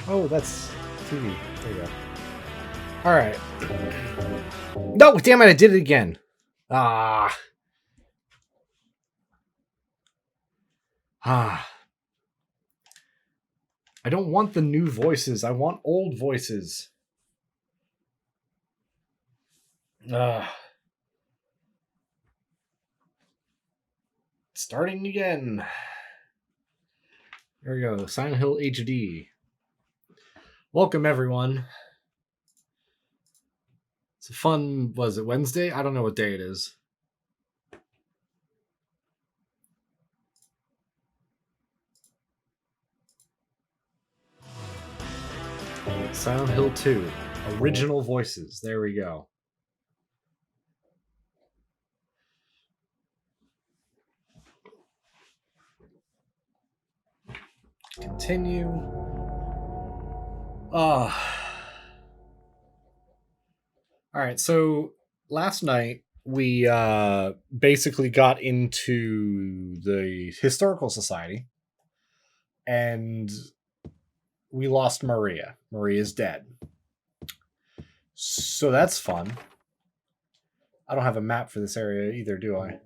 Oh, that's TV. There you go. All right. No, damn it! I did it again. Ah. Ah. I don't want the new voices. I want old voices. Ah. Starting again. There we go. Silent Hill HD. Welcome, everyone. It's a fun, was it Wednesday? I don't know what day it is. Silent Hill 2. Original voices. There we go. Continue. All right, so last night we basically got into the Historical Society and we lost Maria. Maria's dead. So that's fun. I don't have a map for this area either, do I?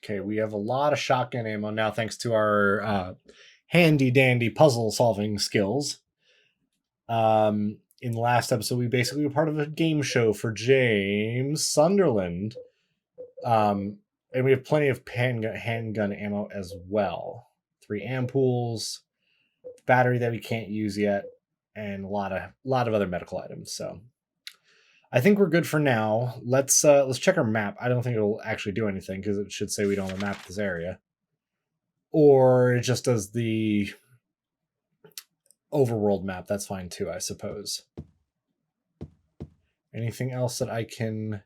Okay, we have a lot of shotgun ammo now thanks to our handy dandy puzzle solving skills. In the last episode, we basically were part of a game show for James Sunderland. And we have plenty of handgun ammo as well. 3 ampoules, battery that we can't use yet, and a lot of other medical items. So I think we're good for now. Let's check our map. I don't think it'll actually do anything because it should say we don't have a map of this area, or it just does the overworld map. That's fine too, I suppose. Anything else that I can?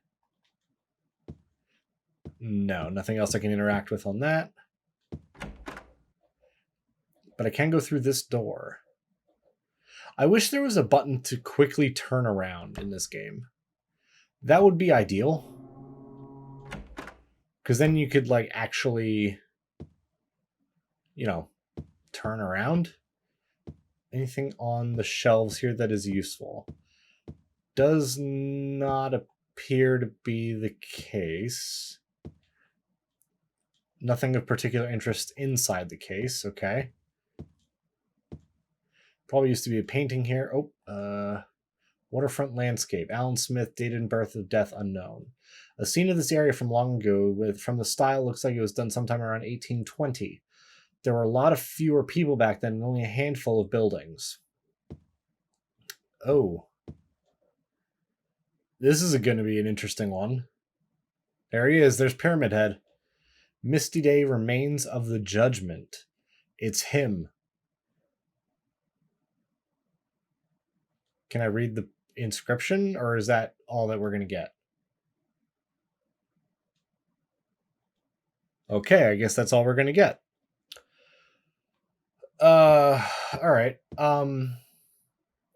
No, nothing else I can interact with on that. But I can go through this door. I wish there was a button to quickly turn around in this game. That would be ideal. Because then you could, like, actually, you know, turn around. Anything on the shelves here that is useful? Does not appear to be the case. Nothing of particular interest inside the case. Okay. Probably used to be a painting here. Oh, waterfront landscape. Alan Smith, date and birth of death unknown. A scene of this area from long ago, from the style, looks like it was done sometime around 1820. There were a lot of fewer people back then and only a handful of buildings. Oh. This is going to be an interesting one. There he is. There's Pyramid Head. Misty Day, Remains of the Judgment. It's him. Can I read the inscription, or is that all that we're going to get? Okay, I guess that's all we're going to get. All right. The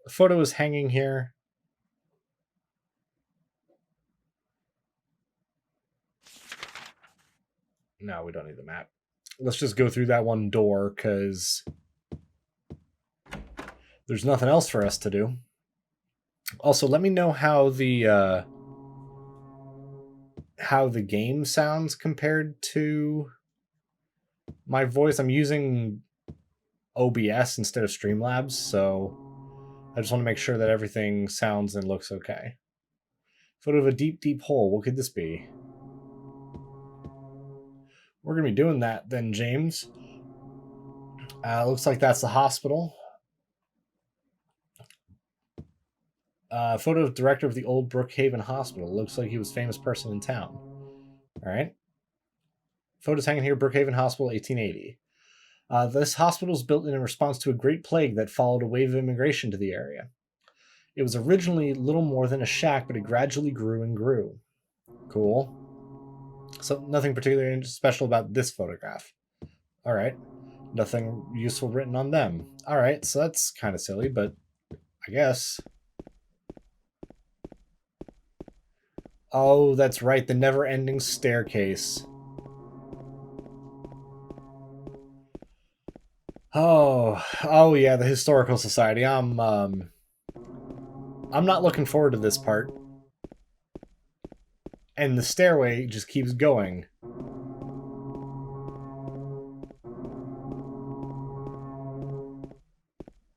photo is hanging here. No, we don't need the map. Let's just go through that one door because there's nothing else for us to do. Also, let me know how the game sounds compared to my voice. I'm using OBS instead of Streamlabs, so I just want to make sure that everything sounds and looks okay. Photo of a deep, deep hole. What could this be? We're going to be doing that then, James. Looks like that's the hospital. Photo of director of the old Brookhaven Hospital. Looks like he was a famous person in town. All right. Photos hanging here, Brookhaven Hospital, 1880. This hospital was built in response to a great plague that followed a wave of immigration to the area. It was originally little more than a shack, but it gradually grew and grew. Cool. So nothing particularly special about this photograph. All right. Nothing useful written on them. All right, so that's kind of silly, but I guess. Oh, that's right, the never-ending staircase. Oh yeah, the Historical Society. I'm not looking forward to this part. And the stairway just keeps going.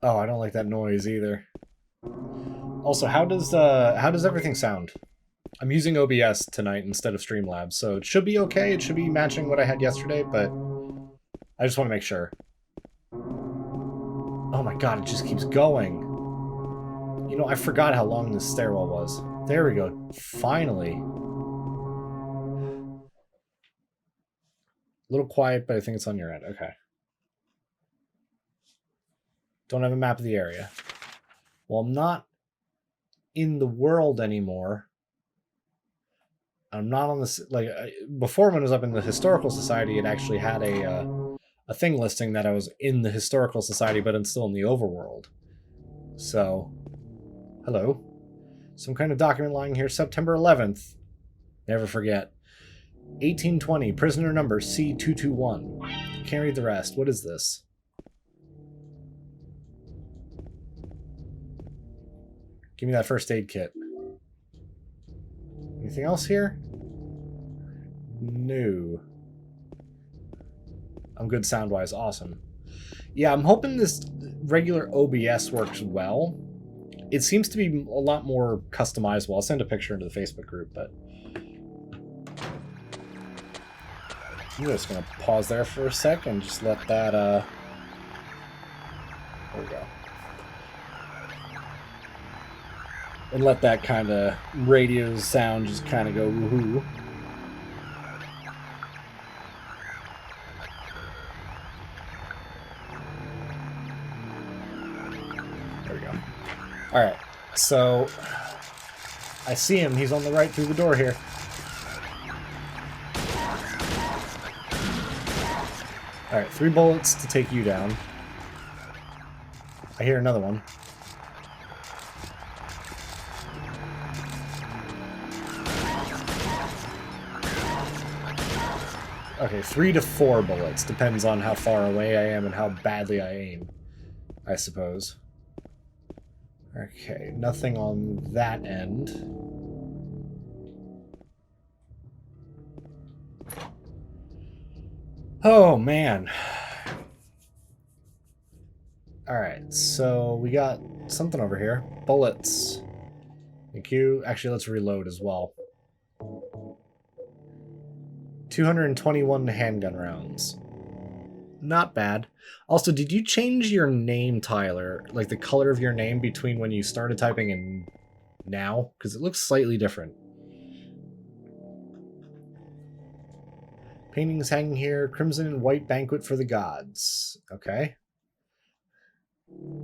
Oh, I don't like that noise either. Also, how does everything sound? I'm using OBS tonight instead of Streamlabs, so it should be okay. It should be matching what I had yesterday, but I just want to make sure. Oh my god, it just keeps going. You know, I forgot how long this stairwell was. There we go. Finally. A little quiet, but I think it's on your end. Okay. Don't have a map of the area. Well, I'm not in the world anymore. I'm not on this, like, before when I was up in the Historical Society, it actually had a thing listing that I was in the Historical Society, but I'm still in the overworld. So, hello. Some kind of document lying here, September 11th. Never forget. 1820, prisoner number C221. Can't read the rest. What is this? Give me that first aid kit. Anything else here? No. I'm good sound-wise. Awesome. Yeah, I'm hoping this regular OBS works well. It seems to be a lot more customizable. I'll send a picture into the Facebook group, but I'm just going to pause there for a sec and just let that, there we go. And let that kind of radio sound just kind of go woohoo. There we go. Alright, so I see him. He's on the right through the door here. Alright, 3 bullets to take you down. I hear another one. Okay, 3 to 4 bullets. Depends on how far away I am and how badly I aim, I suppose. Okay, nothing on that end. Oh, man. Alright, so we got something over here. Bullets. Thank you. Actually, let's reload as well. 221 handgun rounds. Not bad. Also, did you change your name, Tyler? Like the color of your name between when you started typing and now? Because it looks slightly different. Paintings hanging here. Crimson and white banquet for the gods. Okay.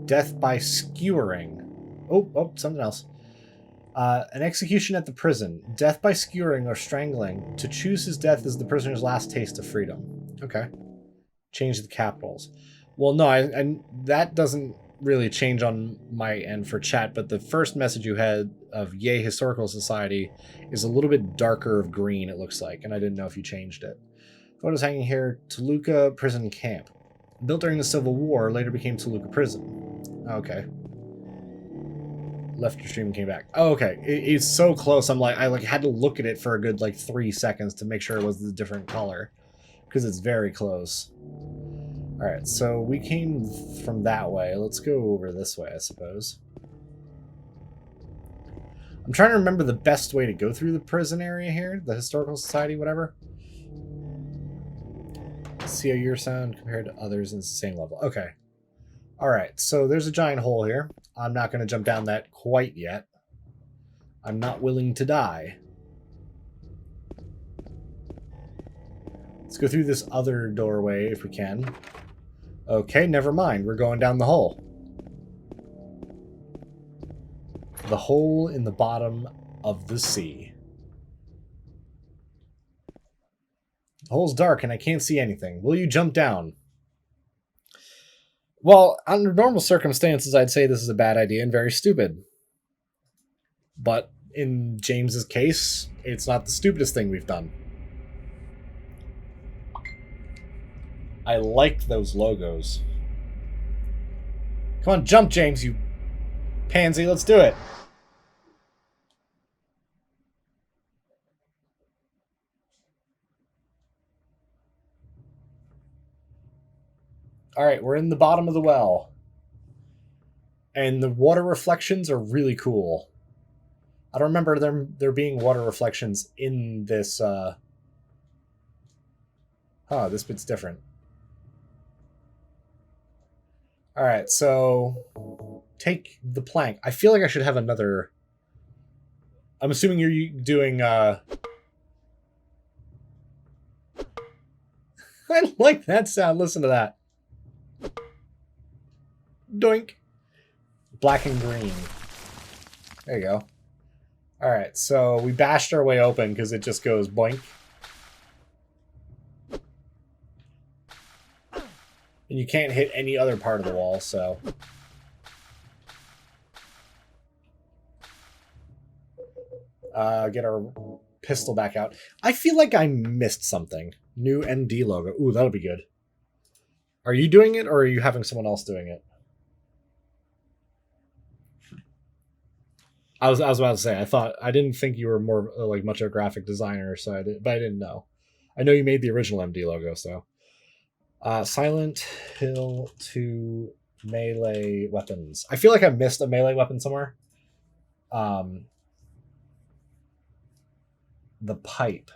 Death by skewering. Oh, something else. An execution at the prison. Death by skewering or strangling. To choose his death is the prisoner's last taste of freedom. Okay. Change the capitals. Well, no, I that doesn't really change on my end for chat, but the first message you had of Yay Historical Society is a little bit darker of green, it looks like, and I didn't know if you changed it. Photos hanging here. Toluca Prison Camp. Built during the Civil War, later became Toluca Prison. Okay. Left your stream and came back. Oh, okay. It's so close. I had to look at it for a good 3 seconds to make sure it was the different color, because it's very close. All right, so we came from that way. Let's go over this way, I suppose. I'm trying to remember the best way to go through the prison area here, the Historical Society, whatever. See how your sound compared to others in the same level. Okay. All right, so there's a giant hole here. I'm not going to jump down that quite yet. I'm not willing to die. Let's go through this other doorway if we can. Okay, never mind. We're going down the hole. The hole in the bottom of the sea. The hole's dark and I can't see anything. Will you jump down? Well, under normal circumstances, I'd say this is a bad idea and very stupid. But in James's case, it's not the stupidest thing we've done. I like those logos. Come on, jump, James, you pansy. Let's do it. All right, we're in the bottom of the well. And the water reflections are really cool. I don't remember there being water reflections in this. This bit's different. All right, so take the plank. I feel like I should have another. I'm assuming you're doing. I like that sound. Listen to that. Doink. Black and green. There you go. All right, so we bashed our way open because it just goes boink. And you can't hit any other part of the wall, so... get our pistol back out. I feel like I missed something. New MD logo. Ooh, that'll be good. Are you doing it, or are you having someone else doing it? I was about to say, I didn't think you were more like much of a graphic designer, so but I didn't know. I know you made the original MD logo, so... Silent Hill 2 melee weapons. I feel like I missed a melee weapon somewhere. The pipe.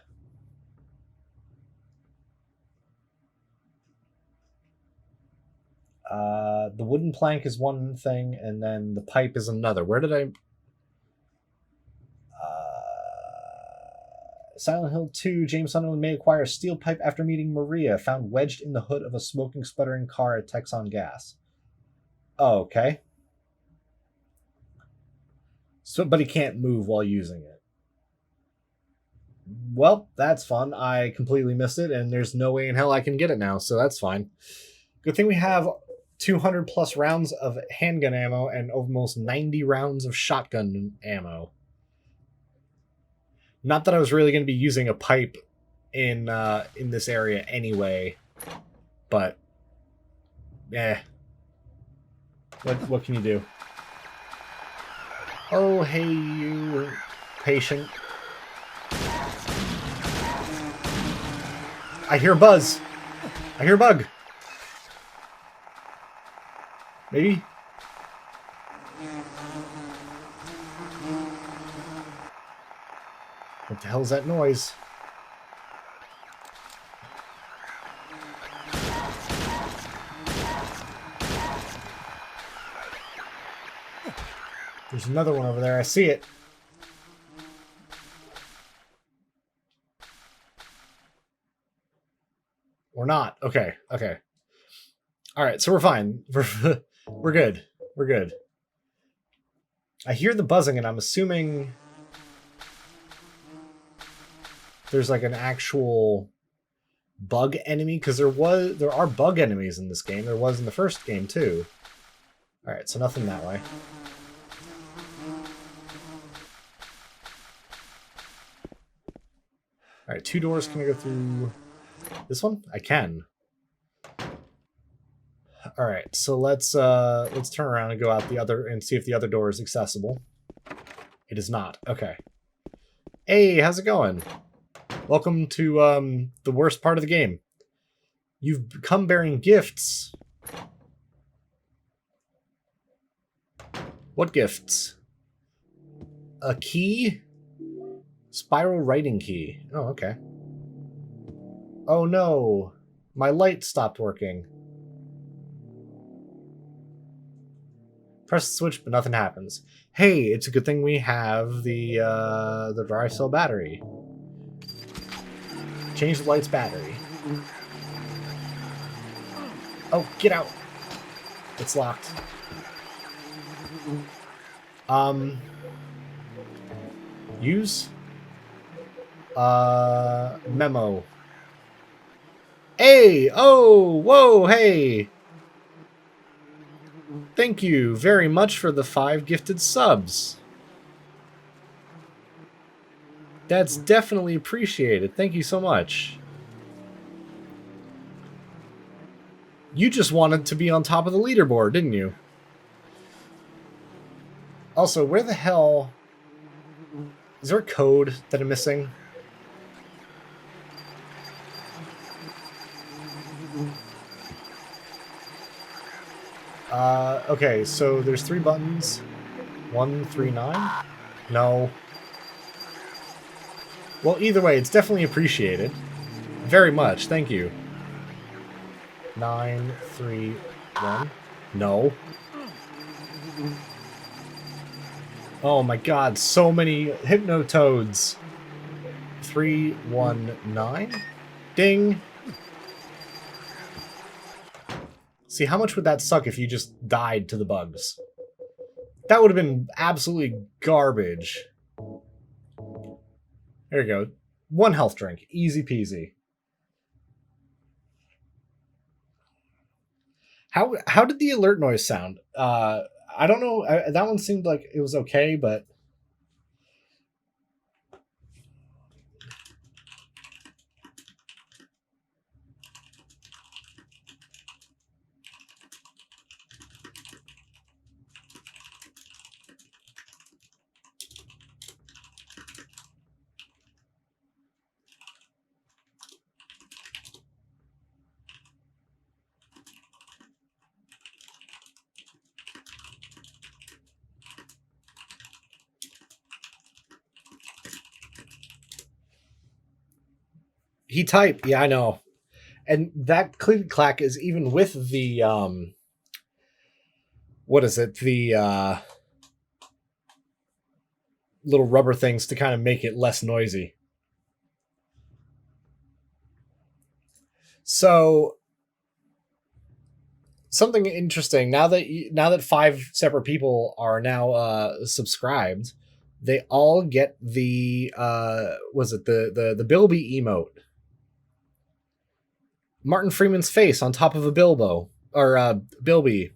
The wooden plank is one thing, and then the pipe is another. Where did I... Silent Hill 2, James Sunderland may acquire a steel pipe after meeting Maria, found wedged in the hood of a smoking, sputtering car at Texon Gas. Oh, okay. So, but he can't move while using it. Well, that's fun. I completely missed it, and there's no way in hell I can get it now, so that's fine. Good thing we have 200 plus rounds of handgun ammo and almost 90 rounds of shotgun ammo. Not that I was really going to be using a pipe in this area anyway, but what can you do? Oh, hey, you patient. I hear a buzz. I hear a bug. Maybe. What the hell is that noise? There's another one over there. I see it. Or not. Okay. Okay. All right. So we're fine. We're good. We're good. I hear the buzzing, and I'm assuming there's like an actual bug enemy, because there are bug enemies in this game. There was in the first game too. All right. So nothing that way. All right. 2 doors. Can I go through this one? I can. All right, so let's turn around and go out the other and see if the other door is accessible. It is not. Okay. Hey, how's it going? Welcome to the worst part of the game. You've come bearing gifts. What gifts? A key? Spiral writing key. Oh, okay. Oh no, my light stopped working. Press the switch, but nothing happens. Hey, it's a good thing we have the dry cell battery. Change the light's battery. Oh, get out! It's locked. Use memo. Hey! Oh! Whoa! Hey! Thank you very much for the 5 gifted subs. That's definitely appreciated. Thank you so much. You just wanted to be on top of the leaderboard, didn't you? Also, where the hell... Is there a code that I'm missing? Okay, so there's 3 buttons. 1, 3, 9? No. Well, either way, it's definitely appreciated. Very much, thank you. 9, 3, 1. No. Oh my god, so many Hypnotoads. 3, 1, 9. Ding. See, how much would that suck if you just died to the bugs? That would have been absolutely garbage. There you go. 1 health drink. Easy peasy. How did the alert noise sound? I don't know. That one seemed like it was okay, but... He typed, yeah, I know. And that click clack is even with the what is it? The little rubber things to kind of make it less noisy. So something interesting now that 5 separate people are now subscribed, they all get the was it the Bilby emote. Martin Freeman's face on top of a Bilbo or Bilby.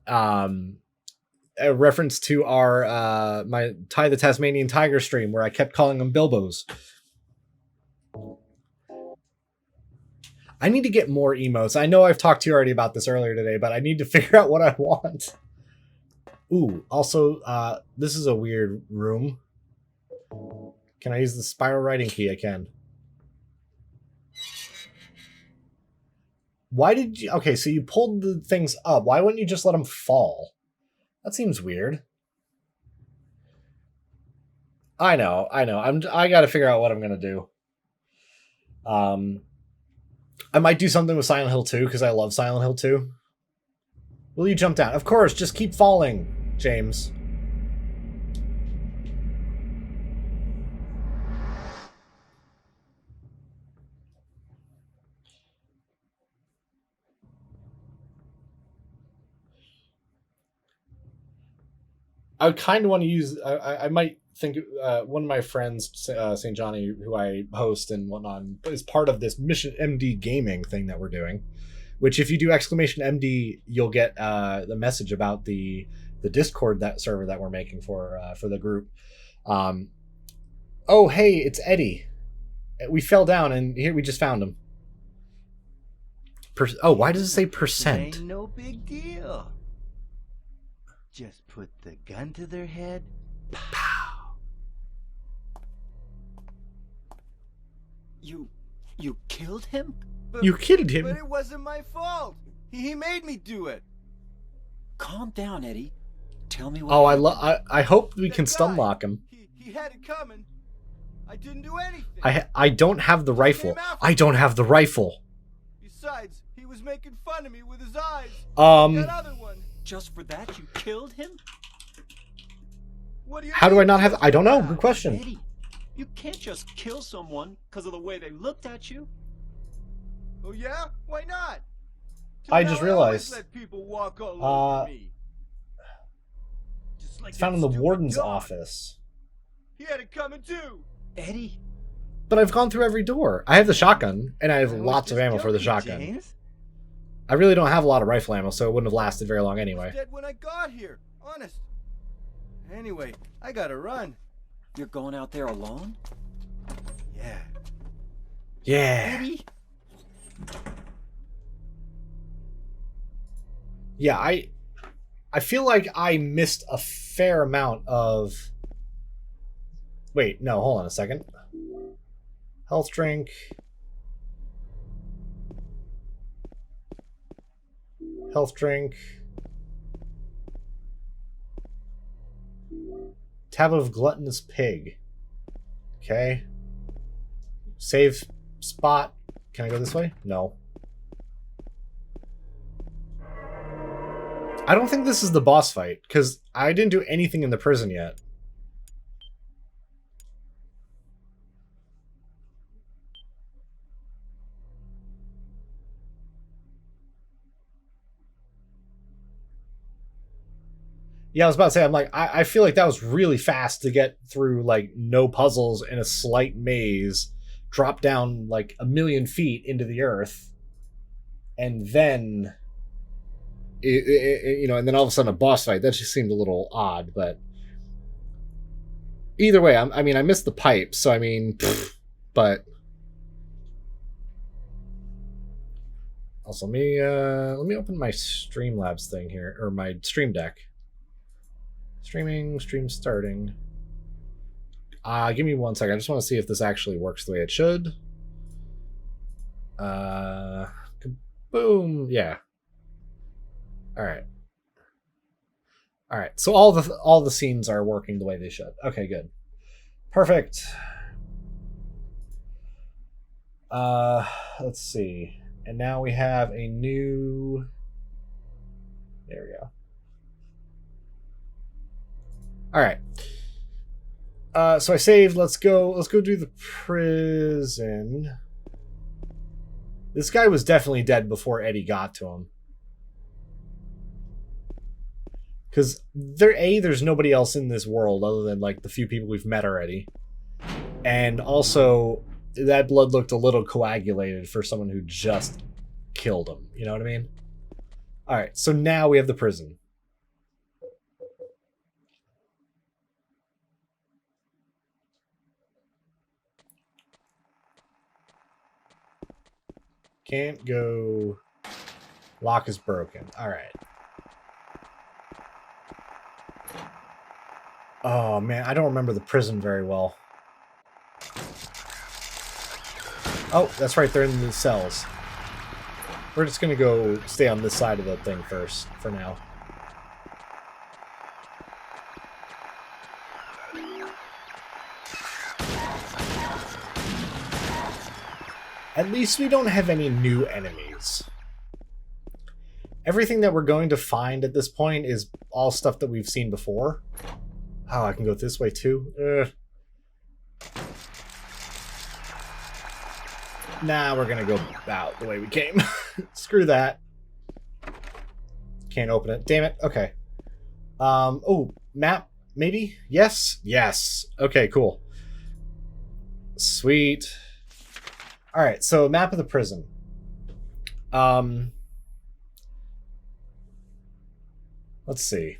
A reference to our my Ty the Tasmanian Tiger stream where I kept calling them Bilbos. I need to get more emotes. I know I've talked to you already about this earlier today, but I need to figure out what I want. Ooh, also, this is a weird room. Can I use the spiral writing key? I can. Why did you... Okay, so you pulled the things up. Why wouldn't you just let them fall? That seems weird. I know. I gotta figure out what I'm gonna do. I might do something with Silent Hill 2, because I love Silent Hill 2. Will you jump down? Of course, just keep falling, James. I would kind of want to use... I might think one of my friends, St. Johnny, who I host and whatnot, is part of this Mission MD gaming thing that we're doing. Which, if you do !MD, you'll get the message about the Discord server that we're making for the group. Oh, hey, it's Eddie. We fell down, and here we just found him. Oh, why does it say percent? Ain't no big deal. Just put the gun to their head. Pow. You killed him? You killed him? But it wasn't my fault. He made me do it. Calm down, Eddie. Tell me what. Oh, I hope we can That stun guy, lock him. He had it coming. I didn't do anything. I don't have the rifle. I don't have the rifle. Besides, he was making fun of me with his eyes. That other one. Just for that, you killed him? What do you How do mean I not have... just I don't know. that? Good question. Eddie, you can't just kill someone because of the way they looked at you. Oh yeah? Why not? I Till just now, realized. always let people walk all over me. Just like It's found that in the stupid warden's dog. office. He had it coming too. Eddie, But I've gone through every door. I have the shotgun, and I have I was lots of just ammo for the joking, shotgun. James. I really don't have a lot of rifle ammo, so it wouldn't have lasted very long He anyway. was dead when I got here. Honest. Anyway, I gotta run. you're going out there alone? Yeah. Yeah. Eddie? Yeah, I feel like I missed a fair amount of... Wait, no, hold on a second. Health drink. Health drink. Tablet of Gluttonous Pig. Okay. Save spot. Can I go this way? No. I don't think this is the boss fight, because I didn't do anything in the prison yet. Yeah, I was about to say, I'm like, I feel like that was really fast to get through, like, no puzzles in a slight maze, drop down, like, 1,000,000 feet into the earth, and then, you know, and then all of a sudden a boss fight. That just seemed a little odd, but either way, I mean, I missed the pipe, so I mean, but... Also, let me open my Streamlabs thing here, or my Stream Deck. Streaming, stream starting. Give me 1 second. I just want to see if this actually works the way it should. Boom. Yeah. All right. All right. So all the scenes are working the way they should. Okay, good. Perfect. Let's see. And now we have a new... There we go. All right. So I saved. Let's go do the prison. This guy was definitely dead before Eddie got to him. Because there's nobody else in this world other than like the few people we've met already. And also, that blood looked a little coagulated for someone who just killed him. You know what I mean? All right, so now we have the prison. Can't go. Lock is broken. All right. Oh, man, I don't remember the prison very well. Oh, that's right, they're in the cells. We're just gonna go stay on this side of the thing first, for now. At least we don't have any new enemies. Everything that we're going to find at this point is all stuff that we've seen before. Oh, I can go this way too? Nah, we're gonna go out the way we came. Screw that. Can't open it. Damn it. Okay. Oh, map, maybe? Yes? Yes. Okay, cool. Sweet. Alright, so map of the prison. Let's see.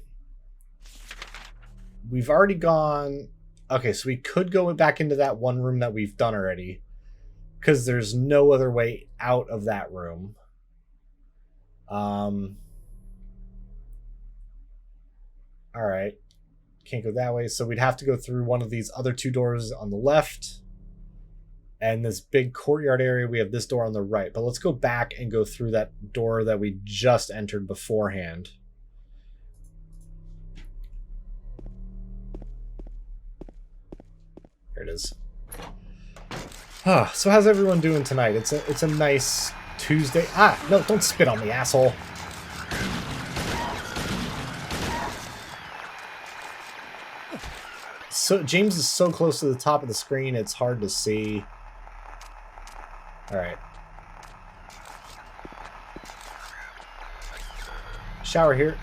We've already gone... Okay, so we could go back into that one room that we've done already. Because there's no other way out of that room. Alright. Can't go that way, so we'd have to go through one of these other two doors on the left. And this big courtyard area, we have this door on the right. But let's go back and go through that door that we just entered beforehand. Here it is. So how's everyone doing tonight? It's a nice Tuesday. Ah, no, don't spit on me, asshole. So James is so close to the top of the screen, it's hard to see. All right. Shower here.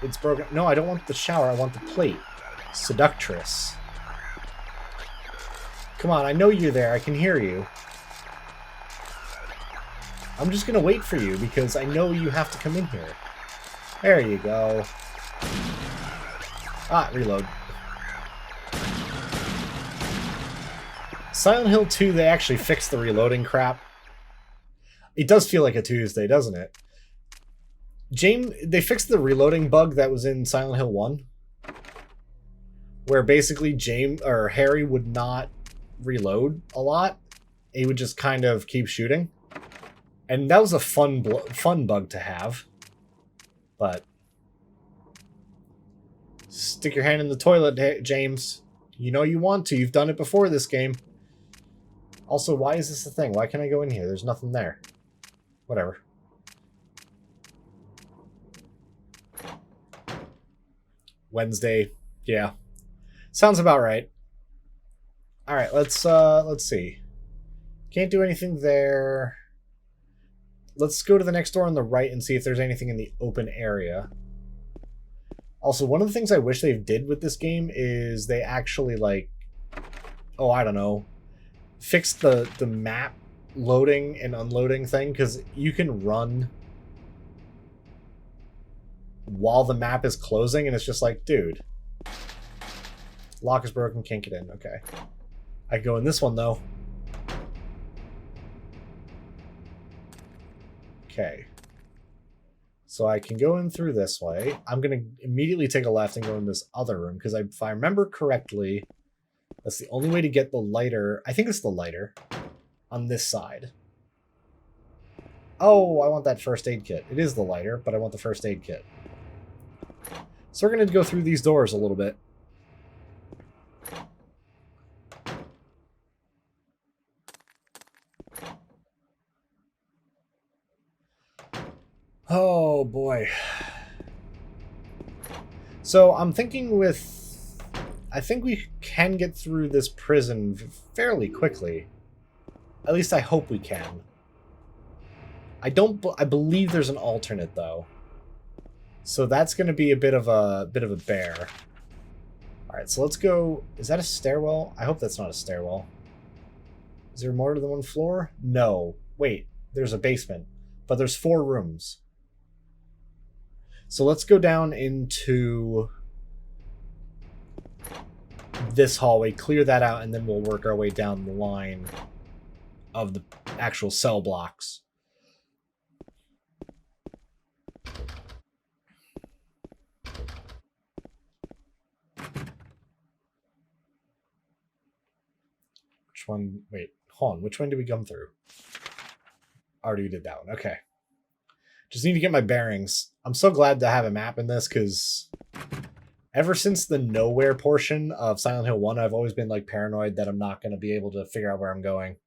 It's broken. No, I don't want the shower. I want the plate. Seductress. Come on, I know you're there. I can hear you. I'm just gonna wait for you because I know you have to come in here. There you go. Ah, reload. Silent Hill 2, they actually fixed the reloading crap. It does feel like a Tuesday, doesn't it? James, they fixed the reloading bug that was in Silent Hill 1, where basically Harry would not reload a lot. He would just kind of keep shooting. And that was a fun bug to have. But stick your hand in the toilet, James. You know you want to. You've done it before this game. Also, why is this a thing? Why can't I go in here? There's nothing there. Whatever. Wednesday. Yeah. Sounds about right. Alright, let's see. Can't do anything there. Let's go to the next door on the right and see if there's anything in the open area. Also, one of the things I wish they did with this game is they actually, like, oh, I don't know, fixed the map loading and unloading thing, because you can run while the map is closing, and it's just like, dude, lock is broken, can't get in. Okay. I can go in this one, though. Okay. So I can go in through this way. I'm going to immediately take a left and go in this other room, because if I remember correctly, that's the only way to get the lighter. I think it's the lighter on this side. Oh, I want that first aid kit. It is the lighter, but I want the first aid kit. So we're going to go through these doors a little bit. Oh, boy. So I'm thinking I think we can get through this prison fairly quickly. At least I hope we can. I believe there's an alternate, though. So that's going to be a bit of a bear. All right, so let's go. Is that a stairwell? I hope that's not a stairwell. Is there more than one floor? No. Wait, there's a basement, but there's 4 rooms. So let's go down into this hallway, clear that out, and then we'll work our way down the line of the actual cell blocks. Which one? Wait, hold on. Which one did we come through? Already did that one. Okay. Just need to get my bearings. I'm so glad to have a map in this, because ever since the nowhere portion of Silent Hill 1, I've always been like paranoid that I'm not going to be able to figure out where I'm going.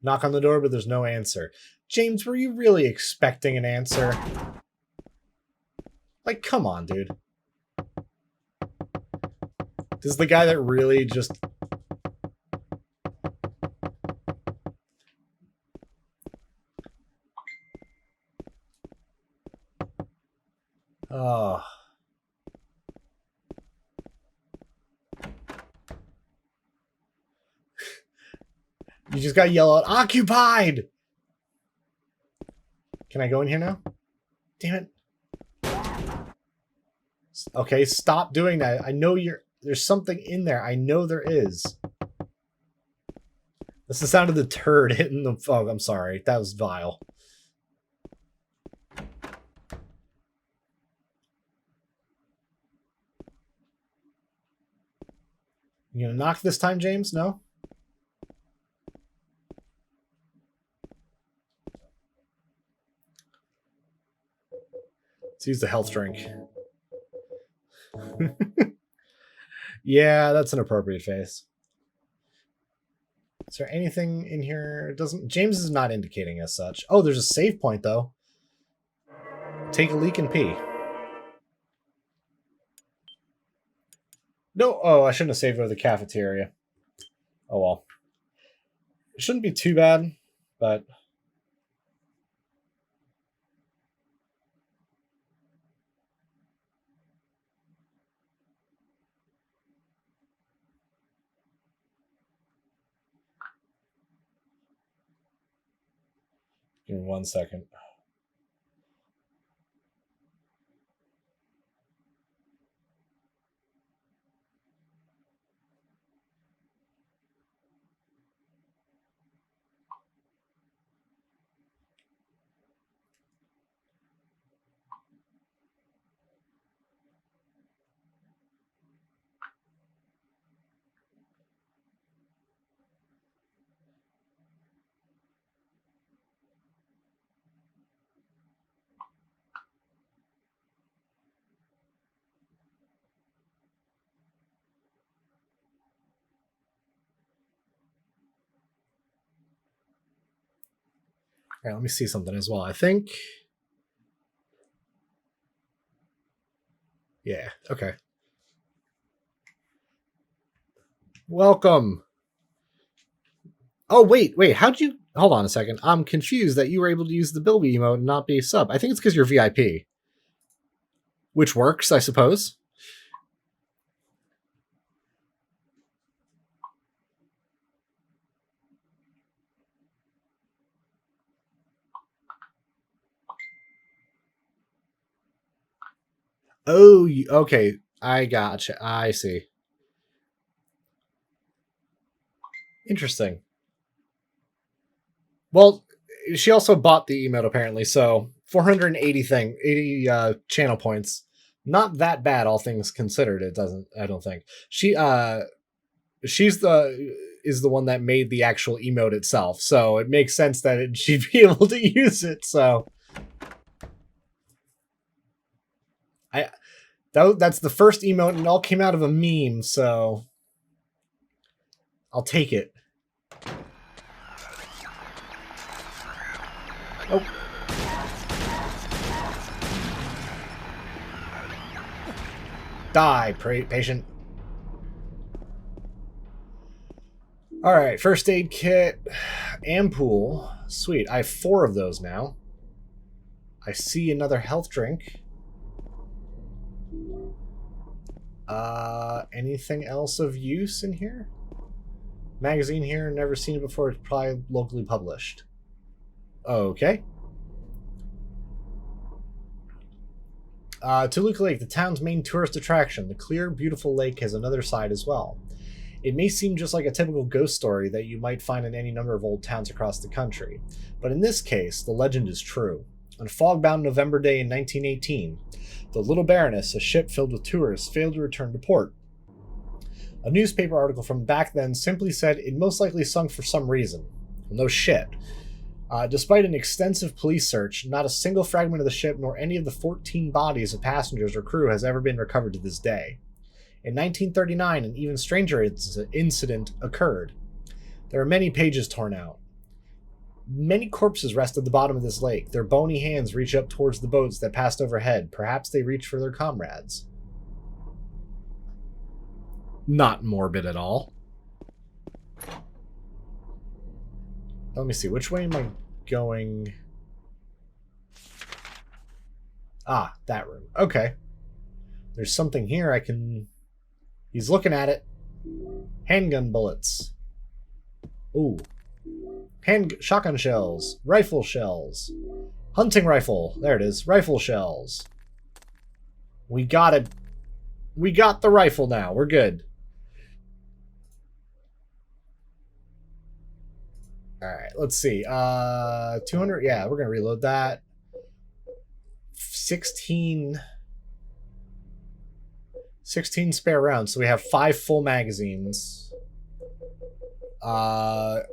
Knock on the door, but there's no answer. James, were you really expecting an answer? Like, come on, dude. This is the guy that really just... Oh. You just got to yell out, occupied! Can I go in here now? Damn it. Okay, stop doing that. I know there's something in there. I know there is. That's the sound of the turd hitting the... Oh, I'm sorry. That was vile. You gonna knock this time, James? No? Let's use the health drink. Yeah, that's an appropriate face. Is there anything in here? James is not indicating as such. Oh, there's a save point, though. Take a leak and pee. No, oh, I shouldn't have saved over the cafeteria. Oh, well. It shouldn't be too bad, but... Give me 1 second. All right, let me see something as well. I think... Yeah, okay. Welcome. Oh, wait. How'd you... Hold on a second. I'm confused that you were able to use the Bilby emote and not be a sub. I think it's because you're VIP. Which works, I suppose. Oh, okay. I gotcha. I see. Interesting. Well, she also bought the emote apparently, so 80 channel points. Not that bad, all things considered. I don't think. She's the one that made the actual emote itself, so it makes sense that she'd be able to use it. So that's the first emote, and it all came out of a meme, so I'll take it. Oh. Die, patient. Alright, first aid kit. Ampoule. Sweet, I have 4 of those now. I see another health drink. Anything else of use in here? Magazine here, never seen it before. It's probably locally published. Okay. Toluca Lake, the town's main tourist attraction. The clear, beautiful lake has another side as well. It may seem just like a typical ghost story that you might find in any number of old towns across the country, but in this case, the legend is true. On a fog-bound November day in 1918, the Little Baroness, a ship filled with tourists, failed to return to port. A newspaper article from back then simply said it most likely sunk for some reason. Well, no shit. Despite an extensive police search, not a single fragment of the ship nor any of the 14 bodies of passengers or crew has ever been recovered to this day. In 1939, an even stranger incident occurred. There are many pages torn out. Many corpses rest at the bottom of this lake. Their bony hands reach up towards the boats that passed overhead. Perhaps they reach for their comrades. Not morbid at all. Let me see. Which way am I going? Ah, that room. Okay. There's something here I can... He's looking at it. Handgun bullets. Ooh. Shotgun shells. Rifle shells. Hunting rifle. There it is. Rifle shells. We got it. We got the rifle now. We're good. Alright, let's see. 200. Yeah, we're going to reload that. 16 spare rounds. So we have 5 full magazines. 22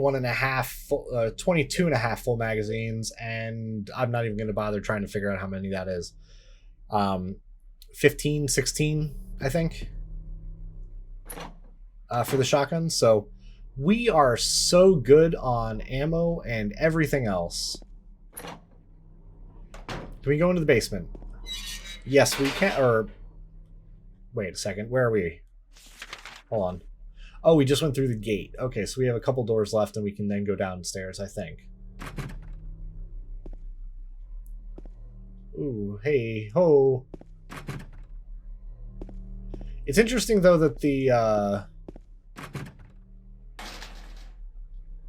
and a half full magazines, and I'm not even going to bother trying to figure out how many that is. 15, 16, I think, for the shotgun. So we are so good on ammo and everything else. Can we go into the basement? Yes, we can. Or wait a second. Where are we? Hold on. Oh, we just went through the gate. Okay, so we have a couple doors left, and we can then go downstairs, I think. Ooh, hey, ho. It's interesting, though, that the,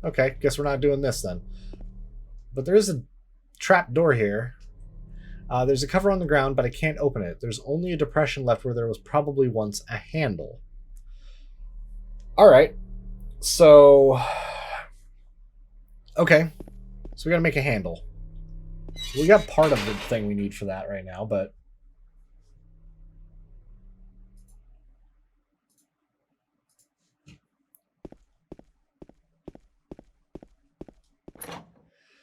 Okay, guess we're not doing this, then. But there is a trap door here. There's a cover on the ground, but I can't open it. There's only a depression left where there was probably once a handle. Alright. So... Okay. So we gotta make a handle. We got part of the thing we need for that right now, but...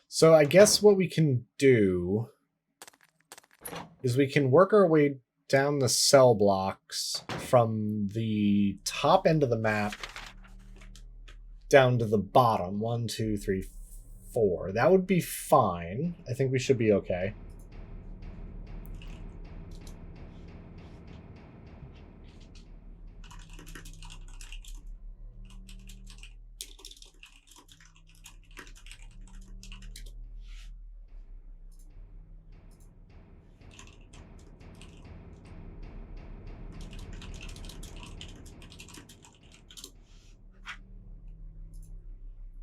So I guess what we can do is we can work our way down the cell blocks from the top end of the map down to the bottom. 1, 2, 3, 4. That would be fine. I think we should be okay.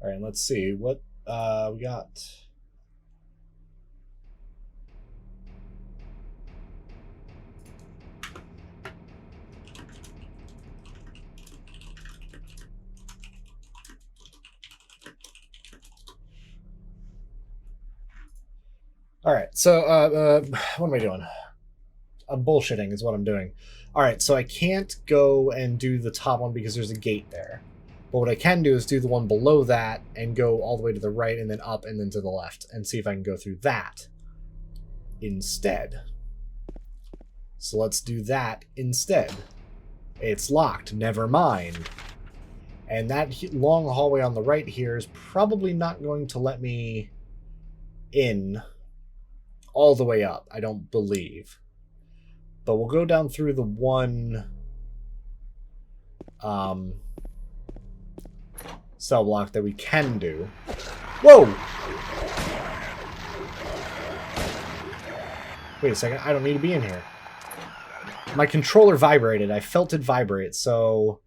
All right, let's see what we got. All right, so what am I doing? I'm bullshitting is what I'm doing. All right, so I can't go and do the top one because there's a gate there. But what I can do is do the one below that and go all the way to the right and then up and then to the left and see if I can go through that instead. So let's do that instead. It's locked, never mind. And that long hallway on the right here is probably not going to let me in all the way up, I don't believe. But we'll go down through the one cell block that we can do. Whoa! Wait a second, I don't need to be in here. My controller vibrated. I felt it vibrate, so...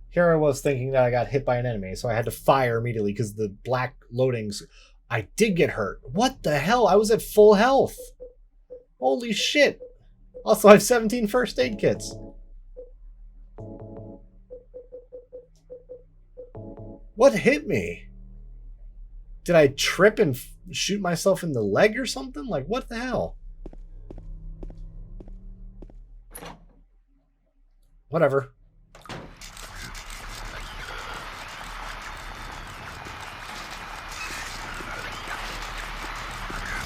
Here I was thinking that I got hit by an enemy, so I had to fire immediately because the black loadings... I did get hurt. What the hell? I was at full health. Holy shit. Also, I have 17 first aid kits. What hit me? Did I trip and shoot myself in the leg or something? Like, what the hell? Whatever.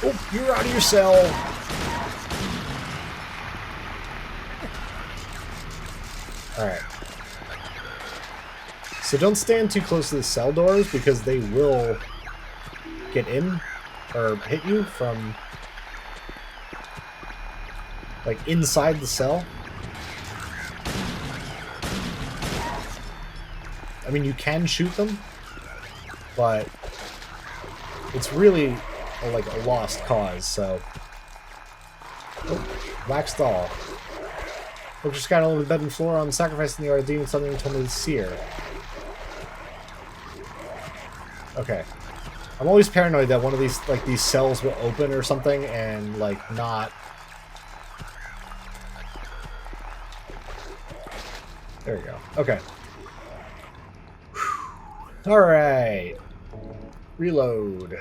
Oh, you're out of your cell. Alright. So don't stand too close to the cell doors because they will get in or hit you from like inside the cell. I mean, you can shoot them, but it's really like a lost cause, so... Oh, wax doll. Look, just got over the bed and floor on sacrificing the demon something and told me to see her. Okay. I'm always paranoid that one of these, like, these cells will open or something and, like, not... There we go. Okay. Alright. Reload.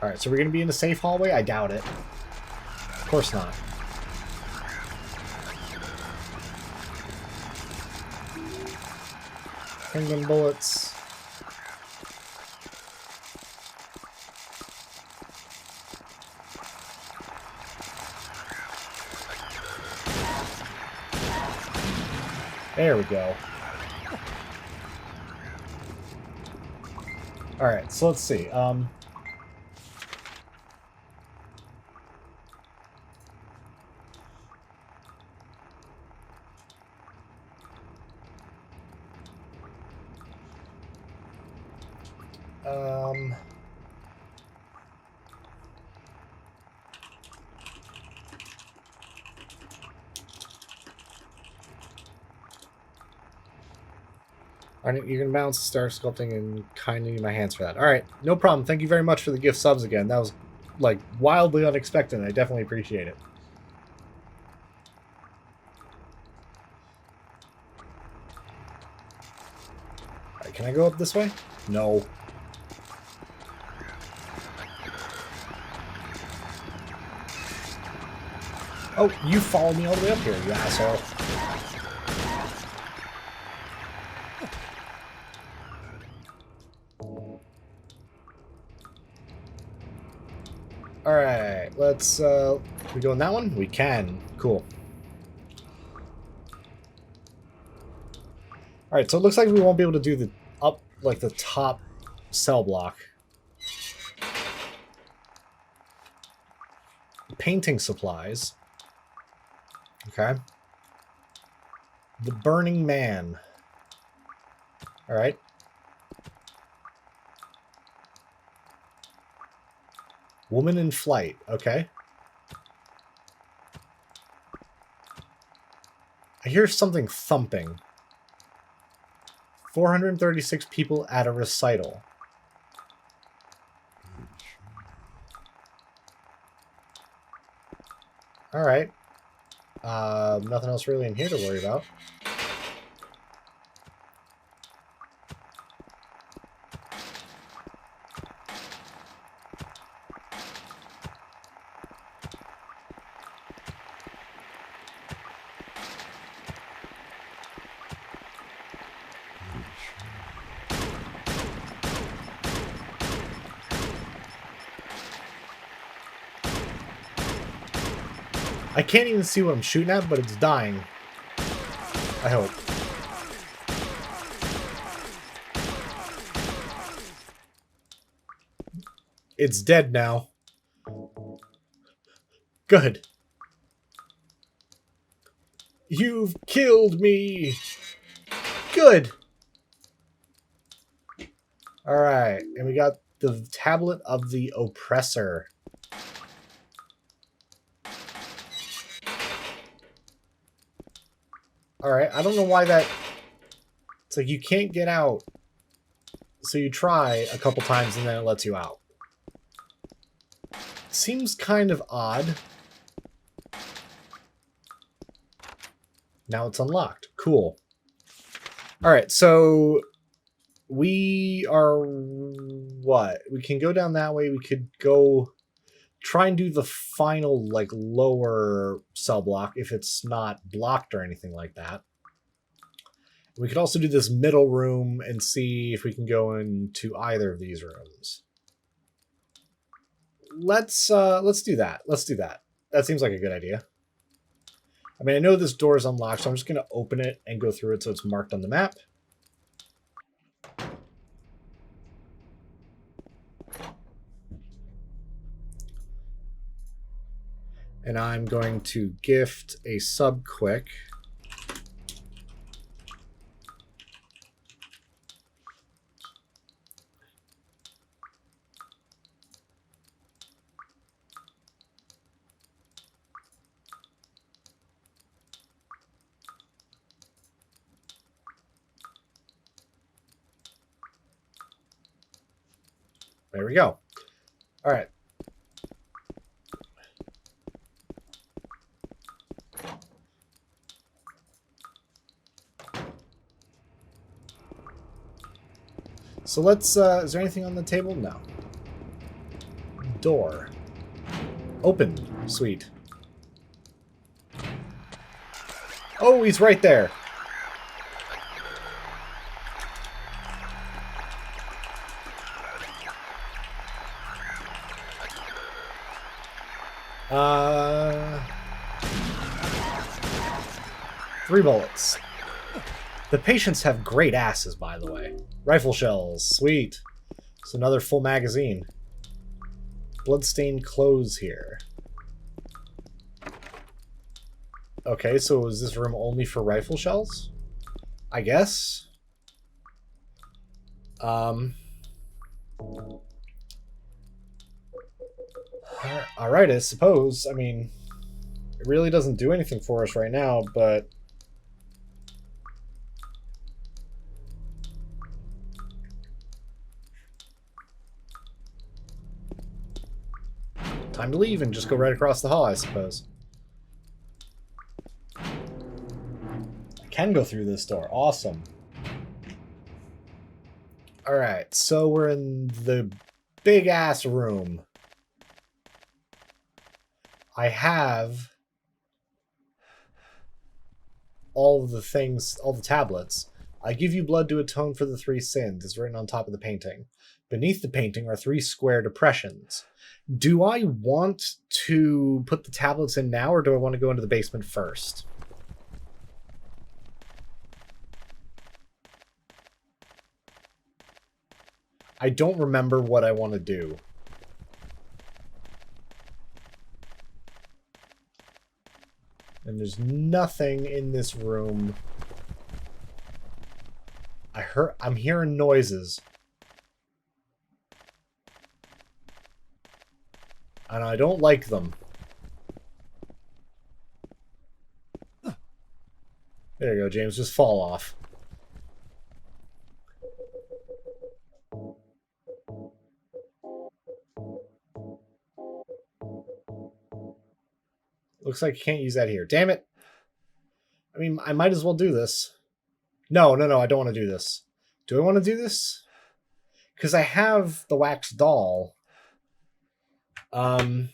Alright, so we're going to be in a safe hallway? I doubt it. Of course not. Penguin bullets. There we go. Alright, so let's see. You can balance the star sculpting and kindly need my hands for that. Alright, no problem. Thank you very much for the gift subs again. That was, like, wildly unexpected. I definitely appreciate it. Alright, can I go up this way? No. Oh, you followed me all the way up here, you asshole. Alright, let's Can we go in that one? We can. Cool. Alright, so it looks like we won't be able to do the the top cell block. Painting supplies. Okay. The Burning Man. Alright. Woman in Flight. Okay. I hear something thumping. 436 people at a recital. Alright. Nothing else really in here to worry about. I can't even see what I'm shooting at, but it's dying. I hope. It's dead now. Good. You've killed me! Good! Alright, and we got the Tablet of the Oppressor. Alright, I don't know why that... It's like you can't get out. So you try a couple times and then it lets you out. Seems kind of odd. Now it's unlocked. Cool. Alright, so... We are... What? We can go down that way. We could go... Try and do the final, like, lower cell block if it's not blocked or anything like that. We could also do this middle room and see if we can go into either of these rooms. Let's do that. Let's do that. That seems like a good idea. I mean, I know this door is unlocked, so I'm just going to open it and go through it so it's marked on the map. And I'm going to gift a sub quick. There we go. All right. So let's, is there anything on the table? No. Door. Open. Sweet. Oh, he's right there. Three bullets. The patients have great asses, by the way. Rifle shells. Sweet. It's another full magazine. Bloodstained clothes here. Okay, so is this room only for rifle shells? I guess. Alright, I suppose. I mean, it really doesn't do anything for us right now, but... Time to leave and just go right across the hall, I suppose. I can go through this door. Awesome. Alright, so we're in the big-ass room. I have all of the things, all the tablets. I give you blood to atone for the 3 sins is written on top of the painting. Beneath the painting are 3 square depressions. Do I want to put the tablets in now, or do I want to go into the basement first? I don't remember what I want to do. And there's nothing in this room. I'm hearing noises. And I don't like them. There you go, James. Just fall off. Looks like you can't use that here. Damn it. I mean, I might as well do this. No, I don't want to do this. Do I want to do this? Because I have the wax doll. Tyler,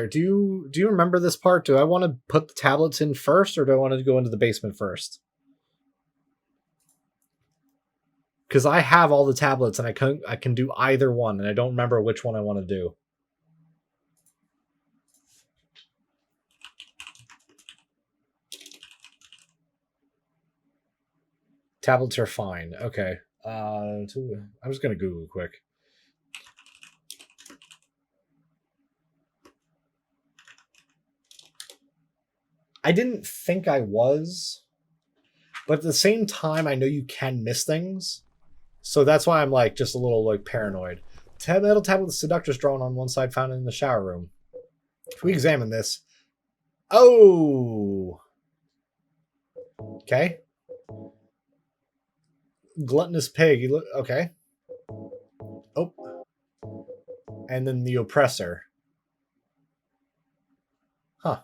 do you remember this part? Do I want to put the tablets in first, or do I want to go into the basement first? Because I have all the tablets and I can do either one, and I don't remember which one I want to do. Tablets are fine. Okay. I'm just gonna Google quick. I didn't think I was, but at the same time, I know you can miss things, so that's why I'm like just a little like paranoid. Metal tablet with seductress drawn on one side, found in the shower room. If we examine this, oh, okay. Gluttonous pig. You look okay. Oh, and then the oppressor. Huh.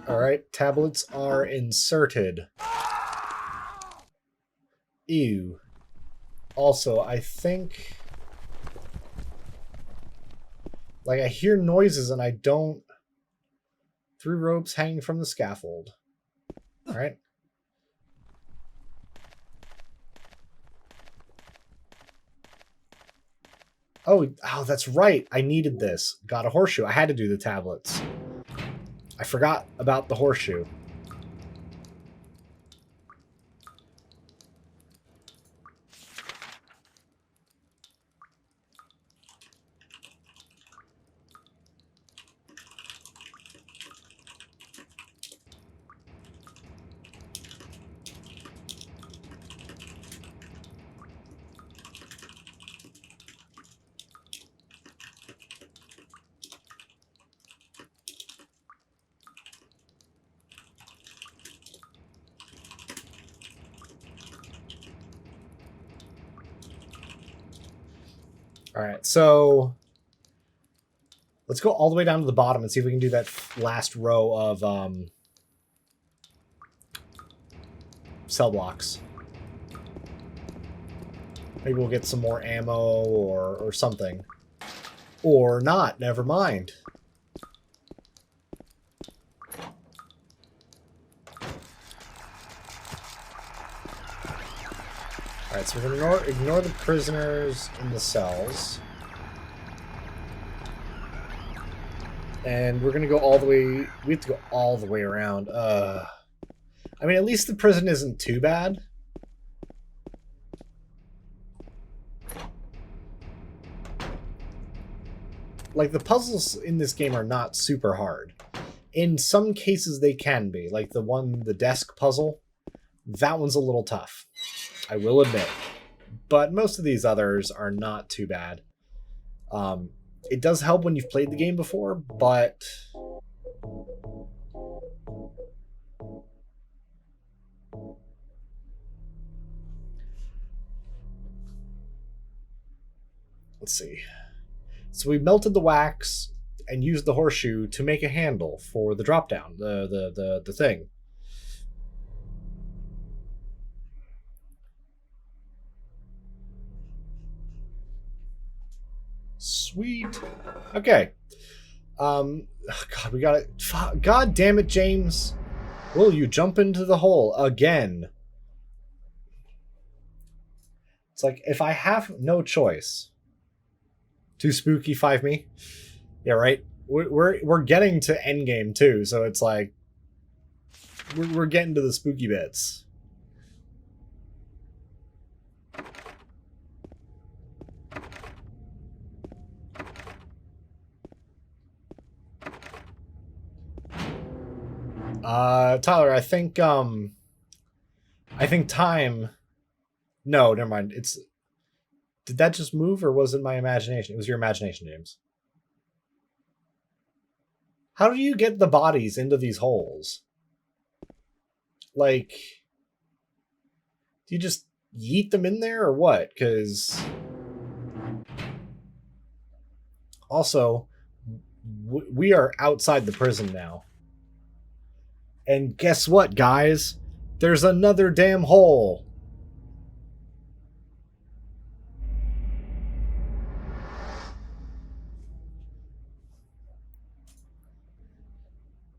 All right, tablets are inserted. Ew. Also, I think, like, I hear noises and I don't. 3 ropes hanging from the scaffold. All right. Oh, that's right. I needed this. Got a horseshoe. I had to do the tablets. I forgot about the horseshoe. All right, so let's go all the way down to the bottom and see if we can do that last row of cell blocks. Maybe we'll get some more ammo or something. Or not, never mind. Alright, so we're going to ignore the prisoners in the cells. And we're going to go all the way... We have to go all the way around. I mean, at least the prison isn't too bad. Like, the puzzles in this game are not super hard. In some cases, they can be. Like the desk puzzle. That one's a little tough, I will admit. But most of these others are not too bad. It does help when you've played the game before, but... Let's see. So we melted the wax and used the horseshoe to make a handle for the drop down, the thing. Sweet. Okay. God, we got it. God damn it, James. Will you jump into the hole again? It's like, if I have no choice. Too spooky, 5 me. Yeah, right. We're getting to endgame too, so it's like we're getting to the spooky bits. Tyler, I think time. No, never mind. Did that just move, or was it my imagination? It was your imagination, James. How do you get the bodies into these holes? Like, do you just yeet them in there, or what? Because also, we are outside the prison now. And guess what, guys? There's another damn hole.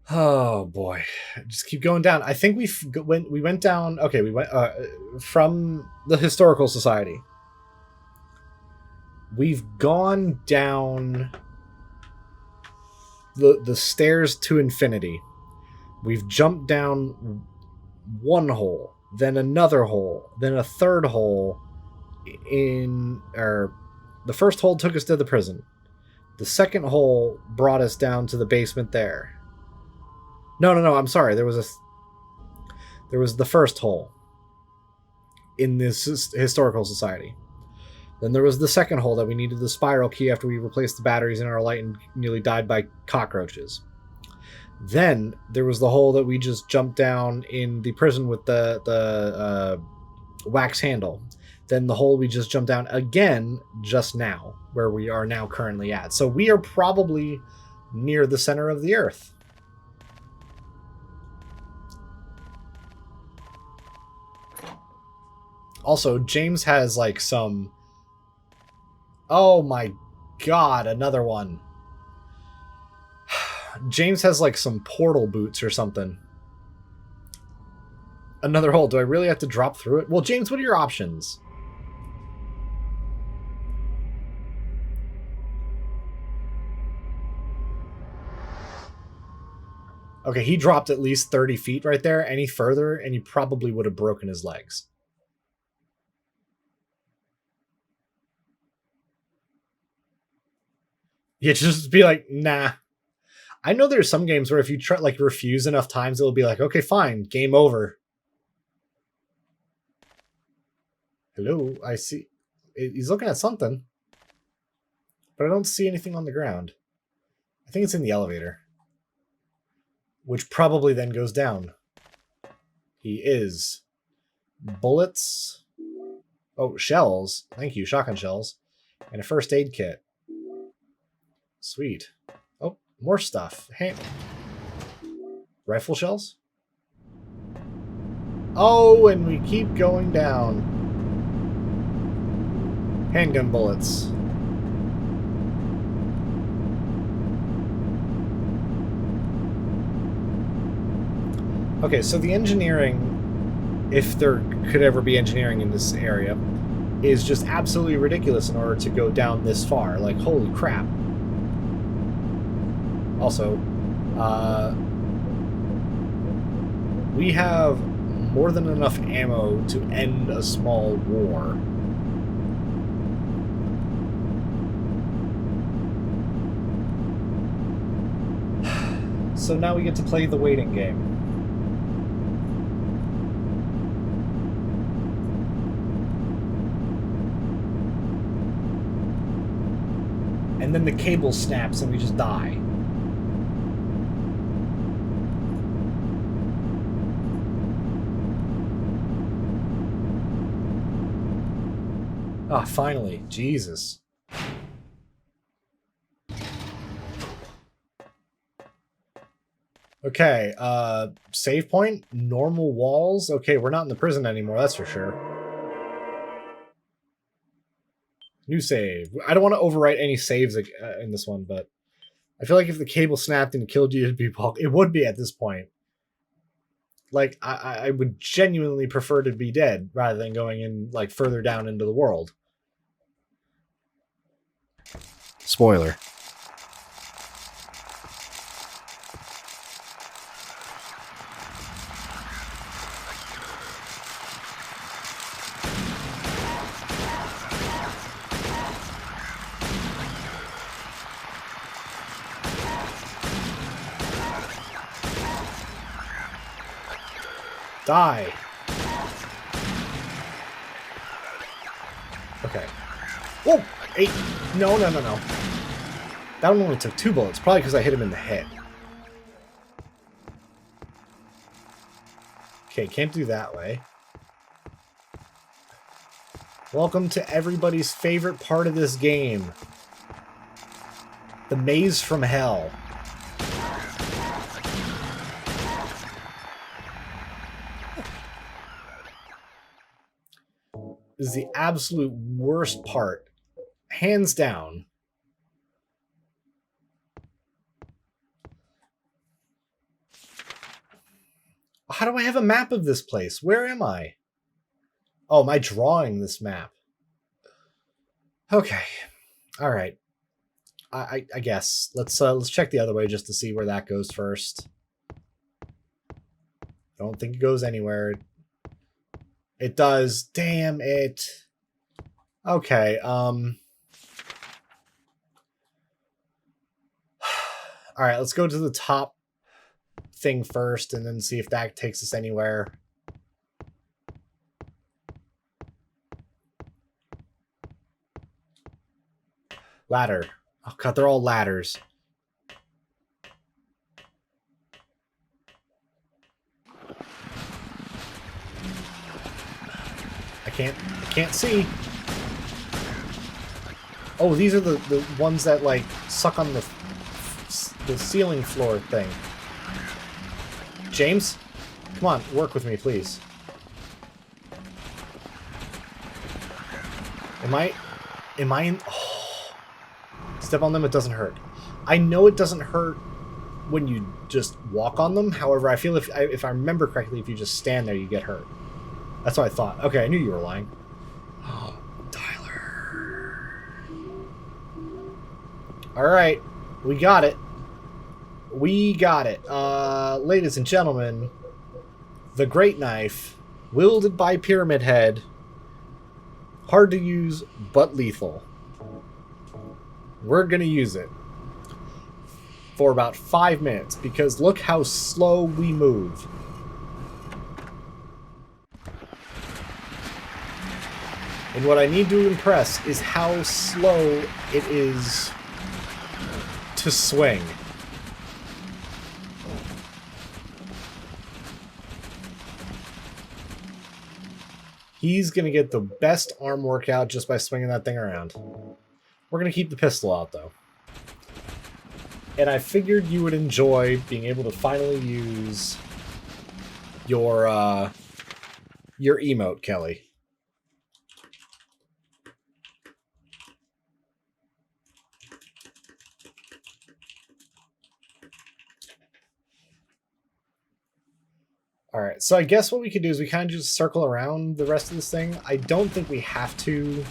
Oh boy, just keep going down. I think we went down. Okay, we went from the Historical Society. We've gone down the stairs to infinity. We've jumped down one hole, then another hole, then a third hole. The first hole took us to the prison. The second hole brought us down to the basement there. No, I'm sorry. There was the first hole in this Historical Society. Then there was the second hole that we needed the spiral key after we replaced the batteries in our light and nearly died by cockroaches. Then there was the hole that we just jumped down in the prison with the wax handle. Then the hole we just jumped down again just now, where we are now currently at. So we are probably near the center of the earth. Also, James has like some... Oh my god, another one. James has like some portal boots or something. Another hole. Do I really have to drop through it? Well, James, what are your options? Okay, he dropped at least 30 feet right there. Any further, and he probably would have broken his legs. Yeah, just be like, nah. I know there's some games where if you try, like, refuse enough times, it'll be like, okay, fine, game over. Hello, I see. He's looking at something. But I don't see anything on the ground. I think it's in the elevator. Which probably then goes down. He is. Bullets. Oh, shells. Thank you, shotgun shells. And a first aid kit. Sweet. Oh, more stuff. Hey. Rifle shells? Oh, and we keep going down. Handgun bullets. Okay, so the engineering, if there could ever be engineering in this area, is just absolutely ridiculous in order to go down this far. Like, holy crap. Also, we have more than enough ammo to end a small war. So now we get to play the waiting game. And then the cable snaps and we just die. Ah, finally. Jesus. Okay, save point? Normal walls? Okay, we're not in the prison anymore, that's for sure. New save. I don't want to overwrite any saves in this one, but I feel like if the cable snapped and killed you, it would be at this point. Like, I would genuinely prefer to be dead rather than going in, like, further down into the world. Spoiler. Die. Okay. Whoa! 8. No. That one only took 2 bullets. Probably because I hit him in the head. Okay, can't do that way. Welcome to everybody's favorite part of this game. The maze from hell. Is the absolute worst part. Hands down. How do I have a map of this place? Where am I? Oh, am I drawing this map? Okay. All right. I guess. Let's check the other way just to see where that goes first. Don't think it goes anywhere. It does. Damn it. Okay, alright, let's go to the top thing first and then see if that takes us anywhere. Ladder. Oh god, they're all ladders. I can't see. Oh, these are the ones that, like, suck on the ceiling floor thing. James? Come on, work with me, please. Am I in... Oh. Step on them, it doesn't hurt. I know it doesn't hurt when you just walk on them. However, I feel if I remember correctly, if you just stand there, you get hurt. That's what I thought. Okay, I knew you were lying. Oh, Tyler. Alright, we got it. We got it. Ladies and gentlemen, the Great Knife, wielded by Pyramid Head. Hard to use, but lethal. We're gonna use it for about 5 minutes, because look how slow we move. And what I need to impress is how slow it is to swing. He's going to get the best arm workout just by swinging that thing around. We're going to keep the pistol out, though. And I figured you would enjoy being able to finally use your emote, Kelly. Alright, so I guess what we could do is we kind of just circle around the rest of this thing. I don't think we have to,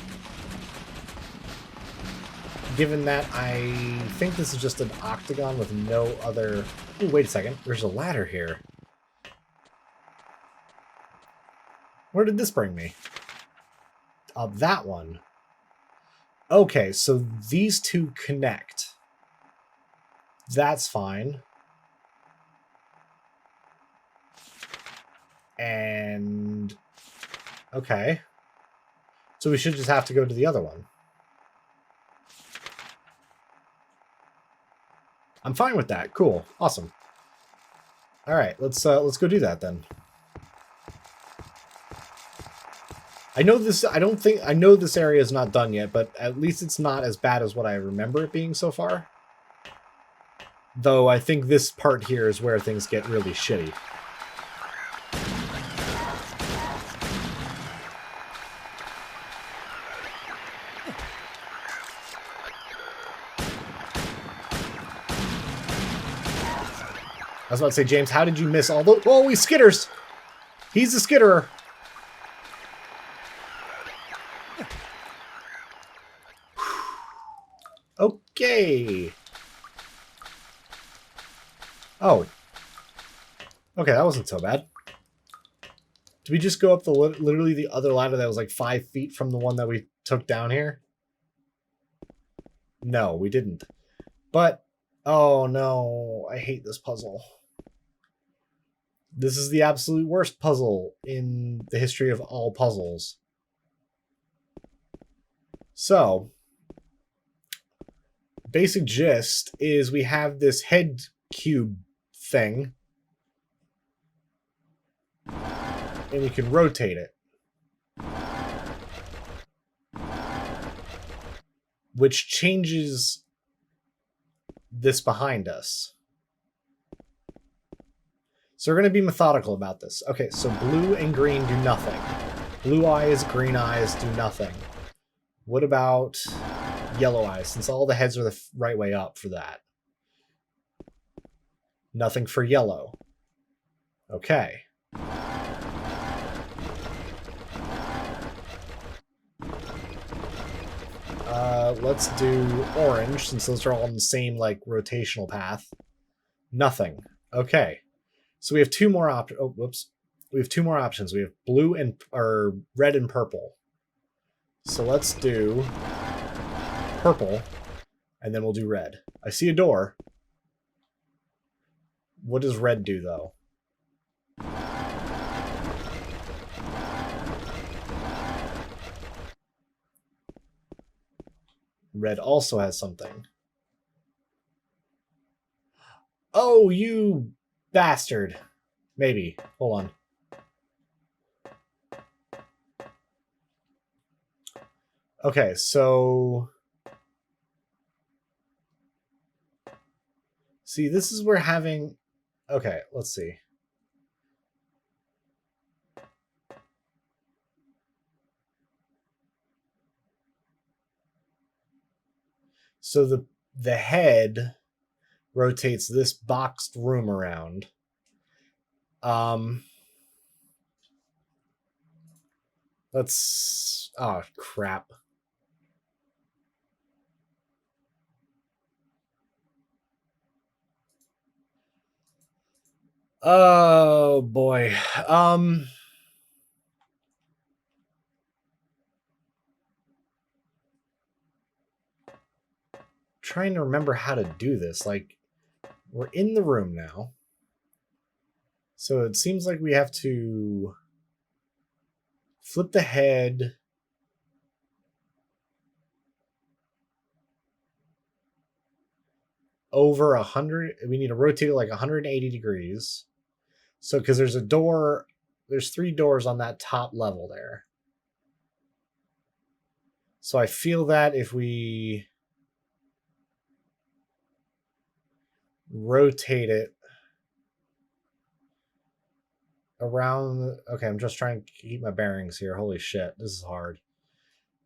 given that I think this is just an octagon with no other... Ooh, wait a second. There's a ladder here. Where did this bring me? That one. Okay, so these two connect. That's fine. And... okay. So we should just have to go to the other one. I'm fine with that. Cool. Awesome. Alright, let's go do that then. I know this area is not done yet, but at least it's not as bad as what I remember it being so far. Though I think this part here is where things get really shitty. was about to say, James, how did you miss all those? Oh, he skitters! He's the skitterer. Okay. Oh. Okay, that wasn't so bad. Did we just go up the literally the other ladder that was like 5 feet from the one that we took down here? No, we didn't. But, oh no, I hate this puzzle. This is the absolute worst puzzle in the history of all puzzles. So, basic gist is we have this head cube thing, and we can rotate it, which changes this behind us. So we're going to be methodical about this. Okay, so blue and green do nothing. Blue eyes, green eyes do nothing. What about yellow eyes, since all the heads are the right way up for that? Nothing for yellow. Okay. Let's do orange, since those are all on the same, like, rotational path. Nothing. Okay. So we have two more options. Oh, whoops. We have two more options. We have blue and, or red and purple. So let's do purple, and then we'll do red. I see a door. What does red do, though? Red also has something. Oh, you bastard. Maybe. Hold on. Okay, so... See, this is where having... Okay, let's see. So the head rotates this boxed room around. Let's... Oh, crap. Oh, boy. Trying to remember how to do this. Like, we're in the room now. So it seems like we have to flip the head over 100. We need to rotate it like 180 degrees. So, because there's a door, there's 3 doors on that top level there. So I feel that if we rotate it around... Okay, I'm just trying to keep my bearings here. Holy shit, this is hard.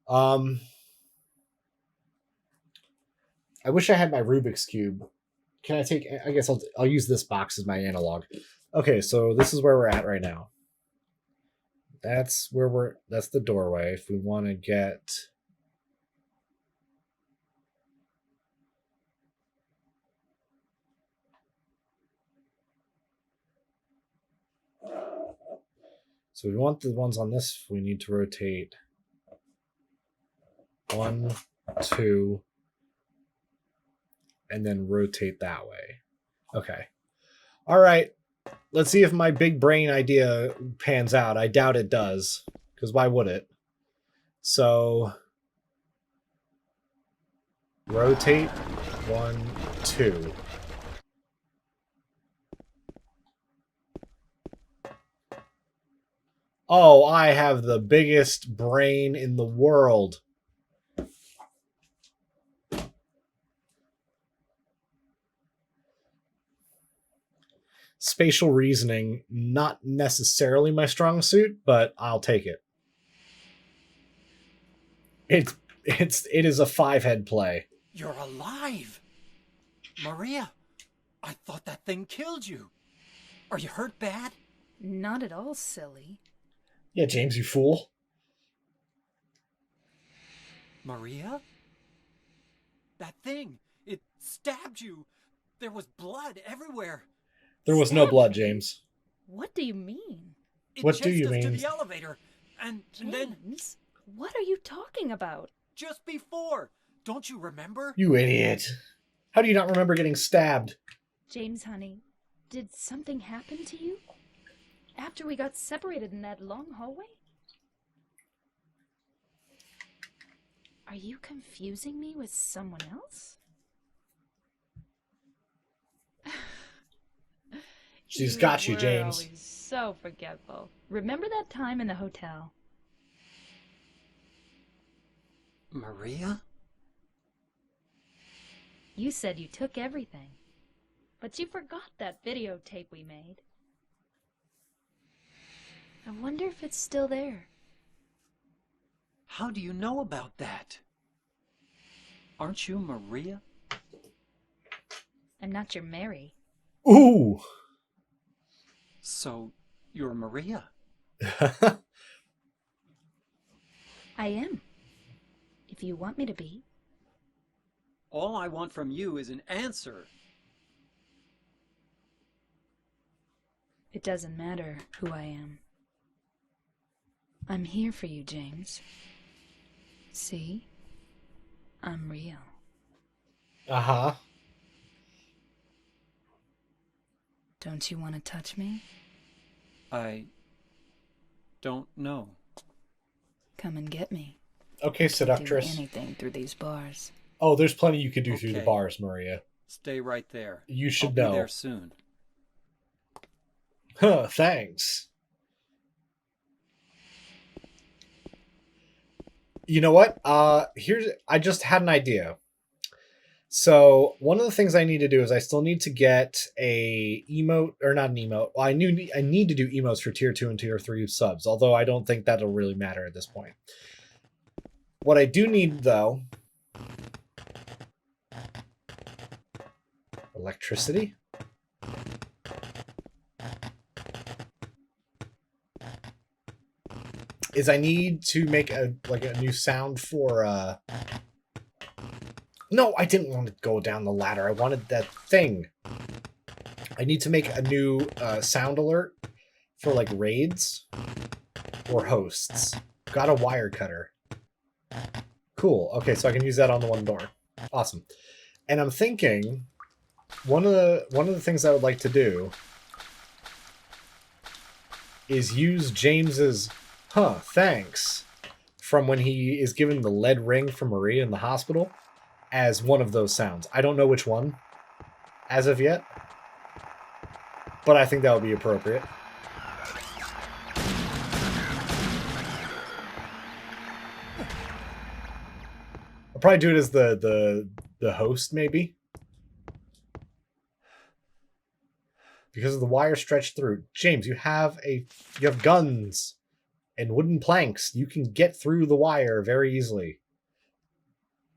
I wish I had my Rubik's Cube. Can I take... I guess I'll use this box as my analog. Okay, so this is where we're at right now. That's where we're... That's the doorway. If we want to get... So we want the ones on this, we need to rotate 1, 2, and then rotate that way. Okay. All right. Let's see if my big brain idea pans out. I doubt it does, because why would it? So rotate 1, 2. Oh, I have the biggest brain in the world. Spatial reasoning, not necessarily my strong suit, but I'll take it. It is a 5-head play. You're alive! Maria, I thought that thing killed you. Are you hurt bad? Not at all, silly. Yeah, James, you fool. Maria? That thing, it stabbed you. There was blood everywhere. There was no blood, James. What do you mean? It What do chased you us to mean? the elevator. And then James, what are you talking about? just before, don't you remember? You idiot. How do you not remember getting stabbed? James, honey, did something happen to you? After we got separated in that long hallway? Are you confusing me with someone else? She's got you, were James. Always so forgetful. Remember that time in the hotel? Maria? You said you took everything, but you forgot that videotape we made. I wonder if it's still there. How do you know about that? Aren't you Maria? I'm not your Mary. Ooh! So, you're Maria. I am. If you want me to be. All I want from you is an answer. It doesn't matter who I am. I'm here for you, James. See? I'm real. Uh-huh. Don't you want to touch me? I don't know. Come and get me. Okay, Do seductress. anything through these bars. Oh, there's plenty you could do through the Okay. bars, Maria. Stay right there. You should I'll know. be there soon. Huh, thanks. You know what? I just had an idea. So one of the things I need to do is I still need to get a emote, or not an emote. Well, I need to do emotes for tier 2 and tier 3 subs, although I don't think that'll really matter at this point. What I do need, though, electricity. Is I need to make a new sound for no, I didn't want to go down the ladder. I wanted that thing. I need to make a new sound alert for like raids or hosts. Got a wire cutter. Cool. Okay, so I can use that on the one door. Awesome. And I'm thinking one of the things I would like to do is use James's thanks from when he is given the lead ring from Maria in the hospital as one of those sounds. I don't know which one as of yet, but I think that would be appropriate. I'll probably do it as the host, maybe. Because of the wire stretched through. James, you have guns and wooden planks. You can get through the wire very easily.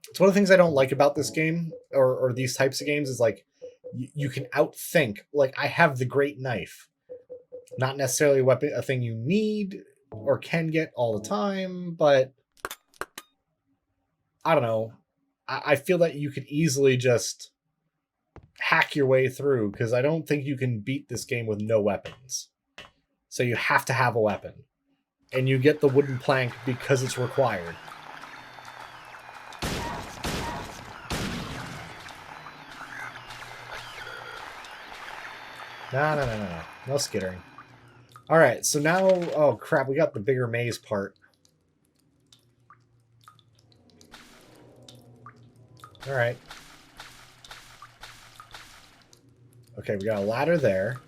It's one of the things I don't like about this game, or these types of games, is like you can outthink. Like, I have the great knife. Not necessarily a thing you need or can get all the time, but I don't know. I feel that you could easily just hack your way through, because I don't think you can beat this game with no weapons. So you have to have a weapon. And you get the wooden plank because it's required. No. No skittering. Alright, so now... Oh, crap, we got the bigger maze part. Alright. Okay, we got a ladder there.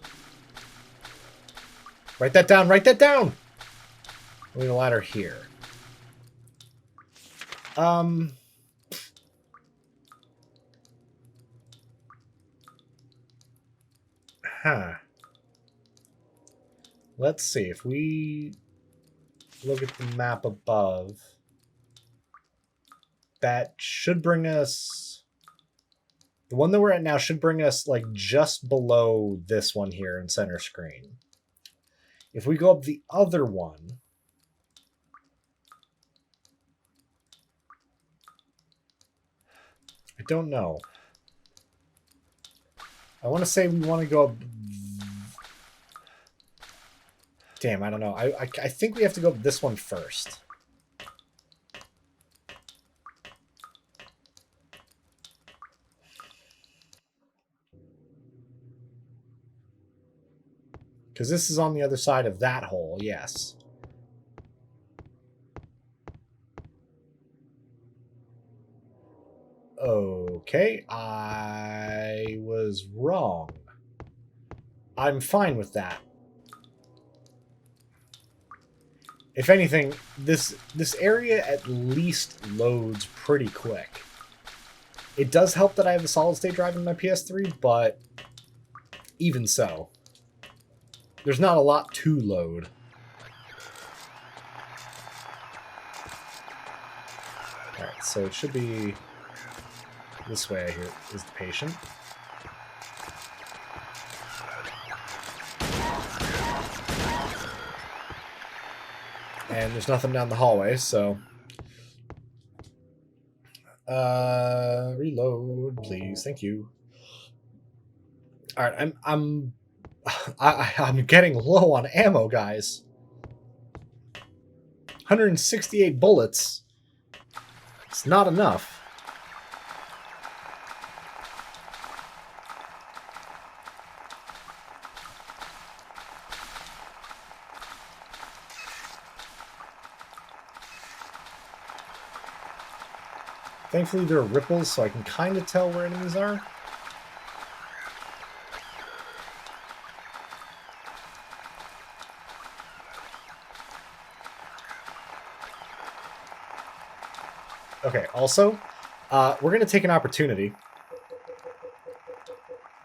Write that down! Write that down! We need a ladder here. Let's see. If we look at the map above, that should bring us... The one that we're at now should bring us like just below this one here in center screen. If we go up the other one, I don't know. I want to say we want to go up. Damn, I don't know. I think we have to go up this one first. Because this is on the other side of that hole, yes. Okay, I was wrong. I'm fine with that. If anything, this area at least loads pretty quick. It does help that I have the solid-state drive in my PS3, but even so. There's not a lot to load. Alright, so it should be this way, I hear, is the patient. And there's nothing down the hallway, so... reload, please. Thank you. Alright, I'm getting low on ammo, guys. 168 bullets. It's not enough. Thankfully, there are ripples, so I can kind of tell where enemies are. Okay, also, we're going to take an opportunity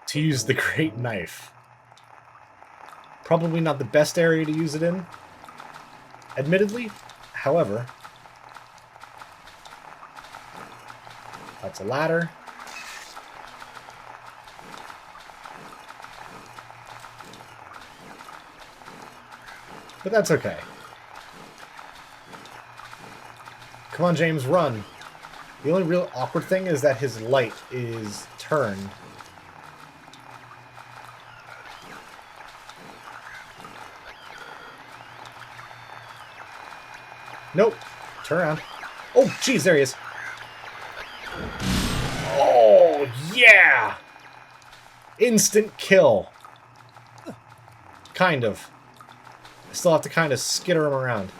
to use the great knife. Probably not the best area to use it in, admittedly. However, that's a ladder. But that's okay. Come on, James, run. The only real awkward thing is that his light is turned. Nope. Turn around. Oh, jeez, there he is. Oh, yeah! Instant kill. Kind of. I still have to kind of skitter him around.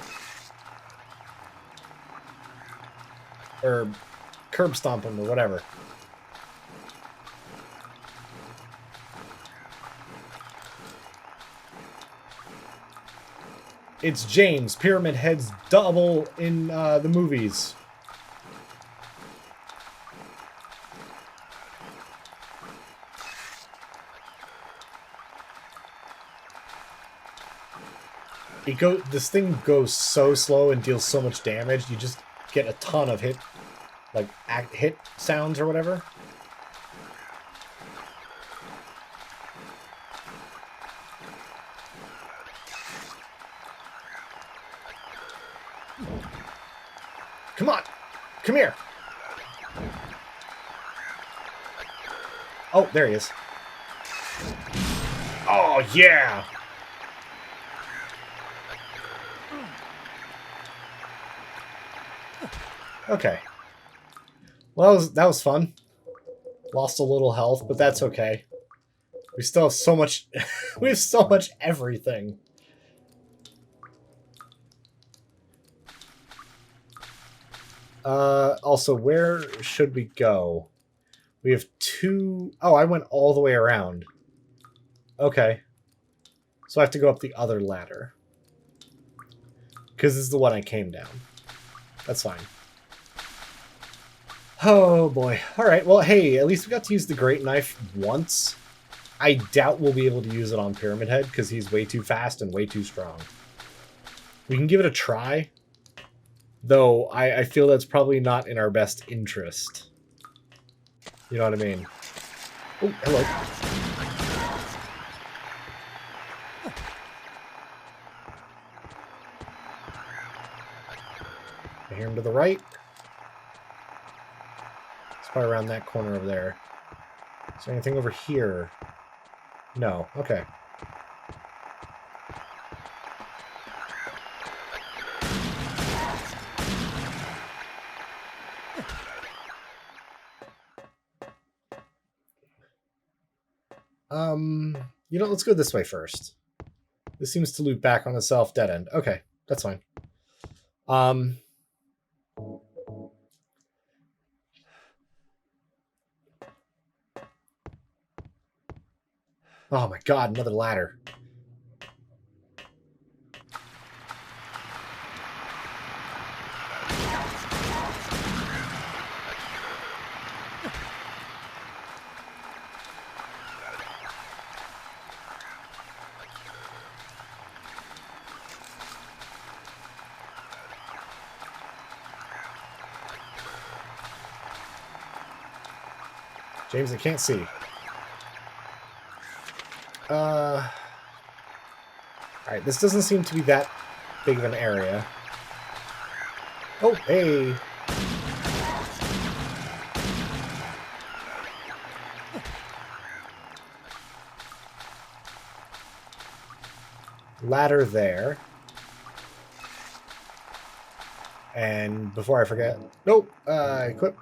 Or curb stomp him or whatever. It's James, Pyramid Head's double in the movies. This thing goes so slow and deals so much damage, you just get a ton of hit sounds or whatever. Come on! Come here! Oh, there he is. Oh, yeah! Okay. Well, that was fun. Lost a little health, but that's okay. We still have so much... we have so much everything. Also, where should we go? We have two... Oh, I went all the way around. Okay. So I have to go up the other ladder. Because this is the one I came down. That's fine. Oh, boy. Alright, well, hey, at least we got to use the great knife once. I doubt we'll be able to use it on Pyramid Head, because he's way too fast and way too strong. We can give it a try, though I feel that's probably not in our best interest. You know what I mean? Oh, hello. I hear him to the right. It's probably around that corner over there. Is there anything over here? No. Okay. You know, let's go this way first. This seems to loop back on itself, dead end. Okay, that's fine. Oh my god, another ladder. James, I can't see. Alright, this doesn't seem to be that big of an area. Oh, hey! Ladder there. And before I forget... Nope! Equip.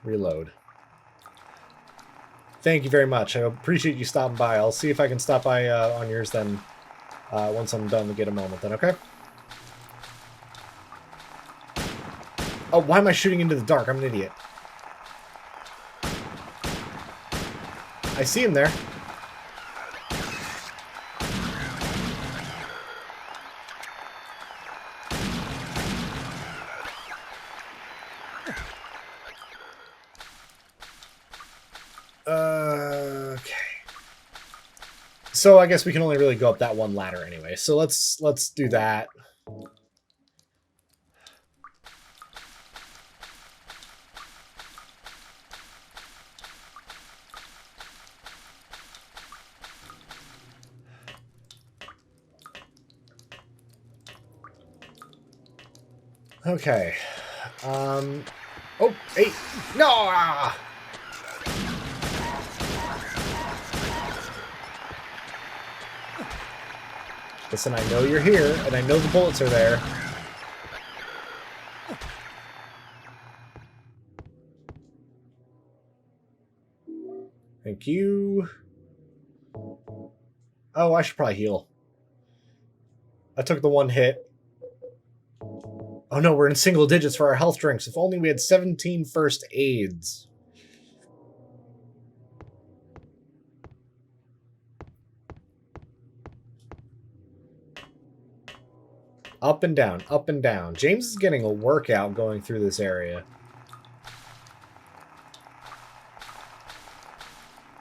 Reload. Thank you very much. I appreciate you stopping by. I'll see if I can stop by on yours then once I'm done to get a moment then, okay? Oh, why am I shooting into the dark? I'm an idiot. I see him there. Okay. So I guess we can only really go up that one ladder anyway. So let's do that. Okay. Oh, hey. No! Ah! Listen, I know you're here, and I know the bullets are there. Thank you. Oh, I should probably heal. I took the one hit. Oh no, we're in single digits for our health drinks. If only we had 17 first aids. Up and down, up and down. James is getting a workout going through this area.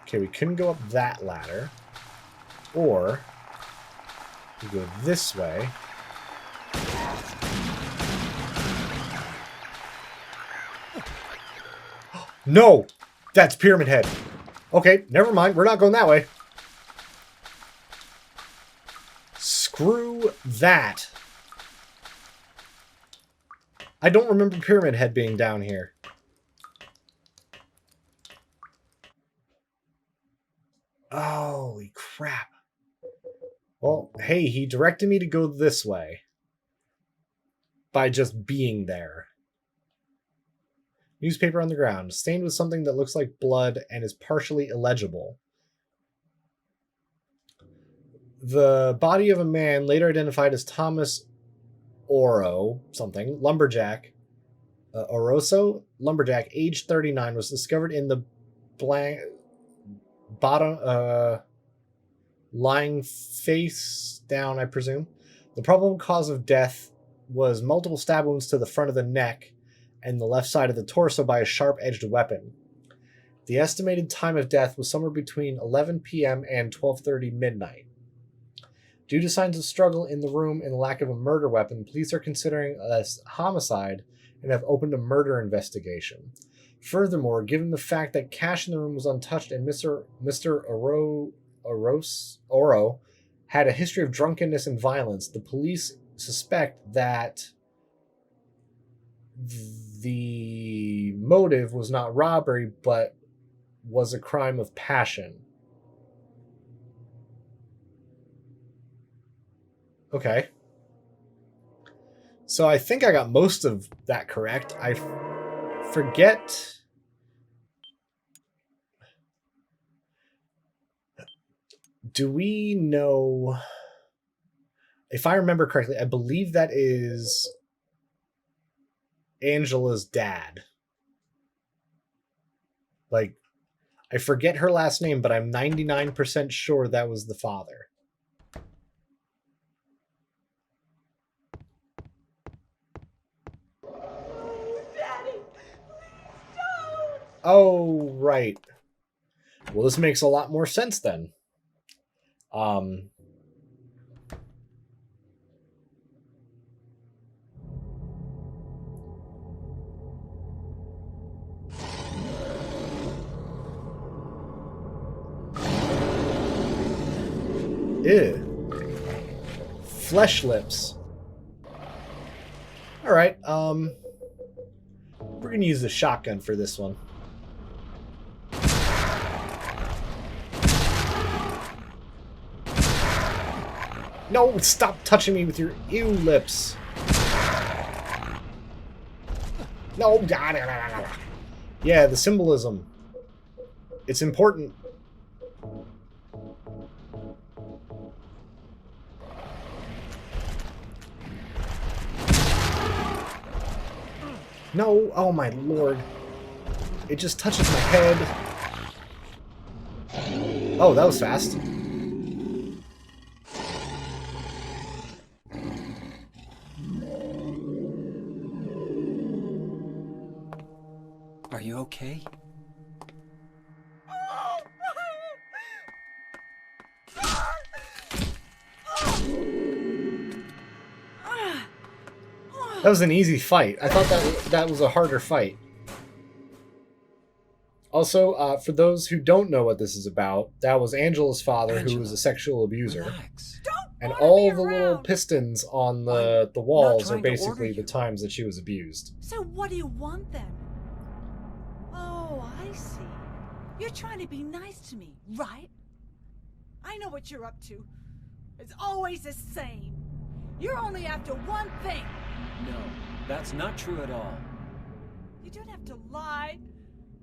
Okay, we couldn't go up that ladder. Or we go this way. No! That's Pyramid Head. Okay, never mind. We're not going that way. Screw that. I don't remember Pyramid Head being down here. Holy crap. Well, hey, he directed me to go this way. By just being there. Newspaper on the ground, stained with something that looks like blood and is partially illegible. The body of a man later identified as Thomas Oro, something, lumberjack, Oroso, lumberjack, age 39, was discovered in the bottom, lying face down, I presume. The probable cause of death was multiple stab wounds to the front of the neck and the left side of the torso by a sharp-edged weapon. The estimated time of death was somewhere between 11 p.m. and 12:30 midnight. Due to signs of struggle in the room and the lack of a murder weapon, police are considering a homicide and have opened a murder investigation. Furthermore, given the fact that cash in the room was untouched and Mr. Oro had a history of drunkenness and violence, the police suspect that the motive was not robbery, but was a crime of passion. Okay. So I think I got most of that correct. I forget. Do we know? If I remember correctly, I believe that is Angela's dad. Like, I forget her last name, but I'm 99% sure that was the father. Daddy, please don't. Oh, right. Well, this makes a lot more sense then. Ew. Flesh lips. Alright, we're gonna use the shotgun for this one. No, stop touching me with your ew lips. No, yeah, the symbolism. It's important. No, oh my lord. It just touches my head. Oh, that was fast. Are you okay? That was an easy fight. I thought that was a harder fight. Also, for those who don't know what this is about, that was Angela's father, who was a sexual abuser. Relax. And all the little pistons on the walls are trying to order basically you. the times that she was abused. So what do you want then? Oh, I see. You're trying to be nice to me, right? I know what you're up to. It's always the same. You're only after one thing. No, that's not true at all. You don't have to lie.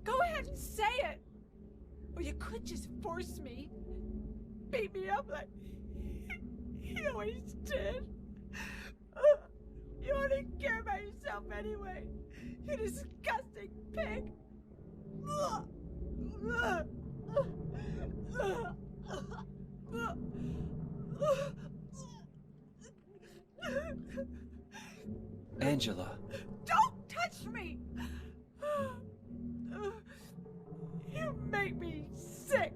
Go ahead and say it. Or you could just force me. Beat me up like he always did. You only care about yourself anyway. You disgusting pig. Angela. Don't touch me! You make me sick.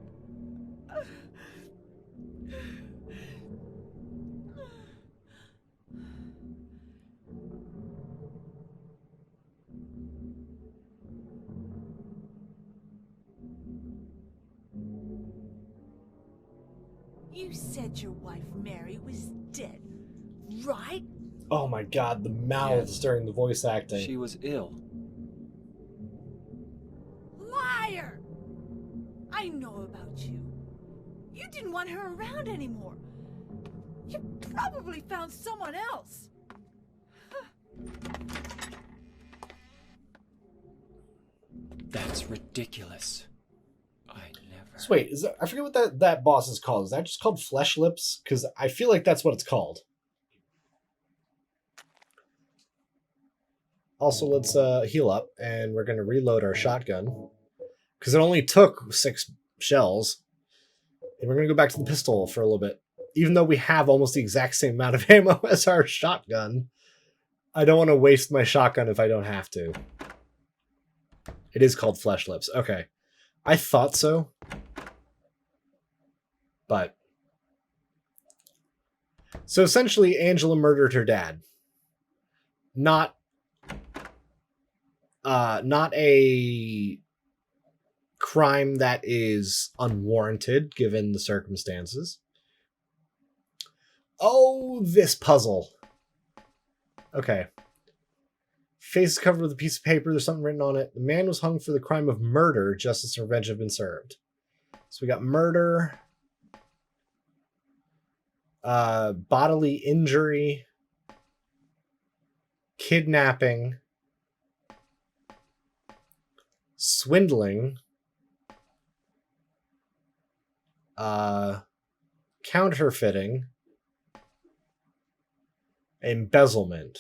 You said your wife Mary was dead, right? Oh my god, the mouths Yes. during the voice acting. She was ill. Liar! I know about you. You didn't want her around anymore. You probably found someone else. That's ridiculous. I never. So wait, I forget what that boss is called. Is that just called Flesh Lips? Because I feel like that's what it's called. Also, let's heal up, and we're going to reload our shotgun. Because it only took 6 shells. And we're going to go back to the pistol for a little bit. Even though we have almost the exact same amount of ammo as our shotgun, I don't want to waste my shotgun if I don't have to. It is called Flesh Lips. Okay. I thought so. But. So essentially, Angela murdered her dad. Not not a crime that is unwarranted given the circumstances. Oh, this puzzle. Okay. Face is covered with a piece of paper. There's something written on it. The man was hung for the crime of murder. Justice and revenge have been served. So we got murder, bodily injury, kidnapping, swindling, counterfeiting, embezzlement.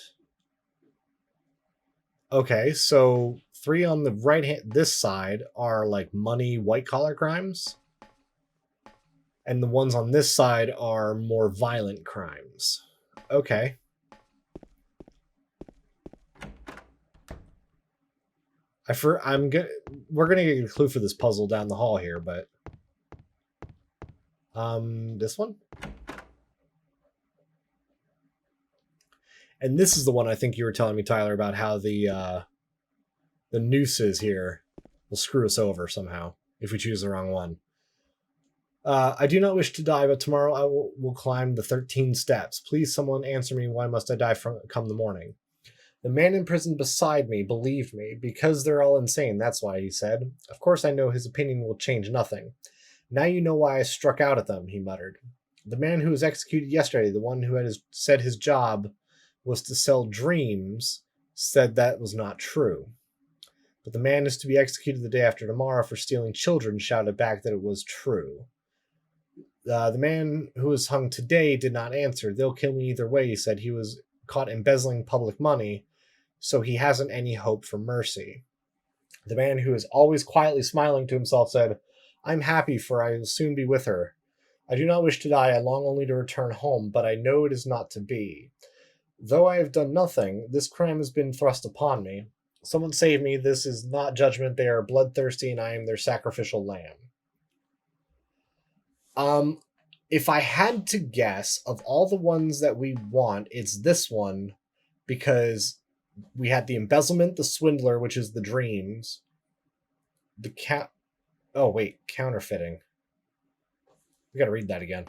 Okay, so 3 on the right hand, this side are like money, white collar crimes. And the ones on this side are more violent crimes. Okay. We're gonna get a clue for this puzzle down the hall here, but this one? And this is the one I think you were telling me, Tyler, about how the nooses here will screw us over somehow if we choose the wrong one. I do not wish to die, but tomorrow I will climb the 13 steps. Please, someone answer me. Why must I die come the morning? The man in prison beside me believed me. Because they're all insane, that's why, he said. Of course I know his opinion will change nothing. Now you know why I struck out at them, he muttered. The man who was executed yesterday, the one who had said his job was to sell dreams, said that was not true. But the man is to be executed the day after tomorrow for stealing children shouted back that it was true. The man who was hung today did not answer. They'll kill me either way, he said. He was caught embezzling public money, so he hasn't any hope for mercy. The man who is always quietly smiling to himself said, I'm happy, for I will soon be with her. I do not wish to die. I long only to return home, but I know it is not to be. Though I have done nothing, this crime has been thrust upon me. Someone save me. This is not judgment. They are bloodthirsty, and I am their sacrificial lamb. If I had to guess, of all the ones that we want, it's this one, because we had the embezzlement, the swindler, which is the dreams, the counterfeiting. We gotta read that again.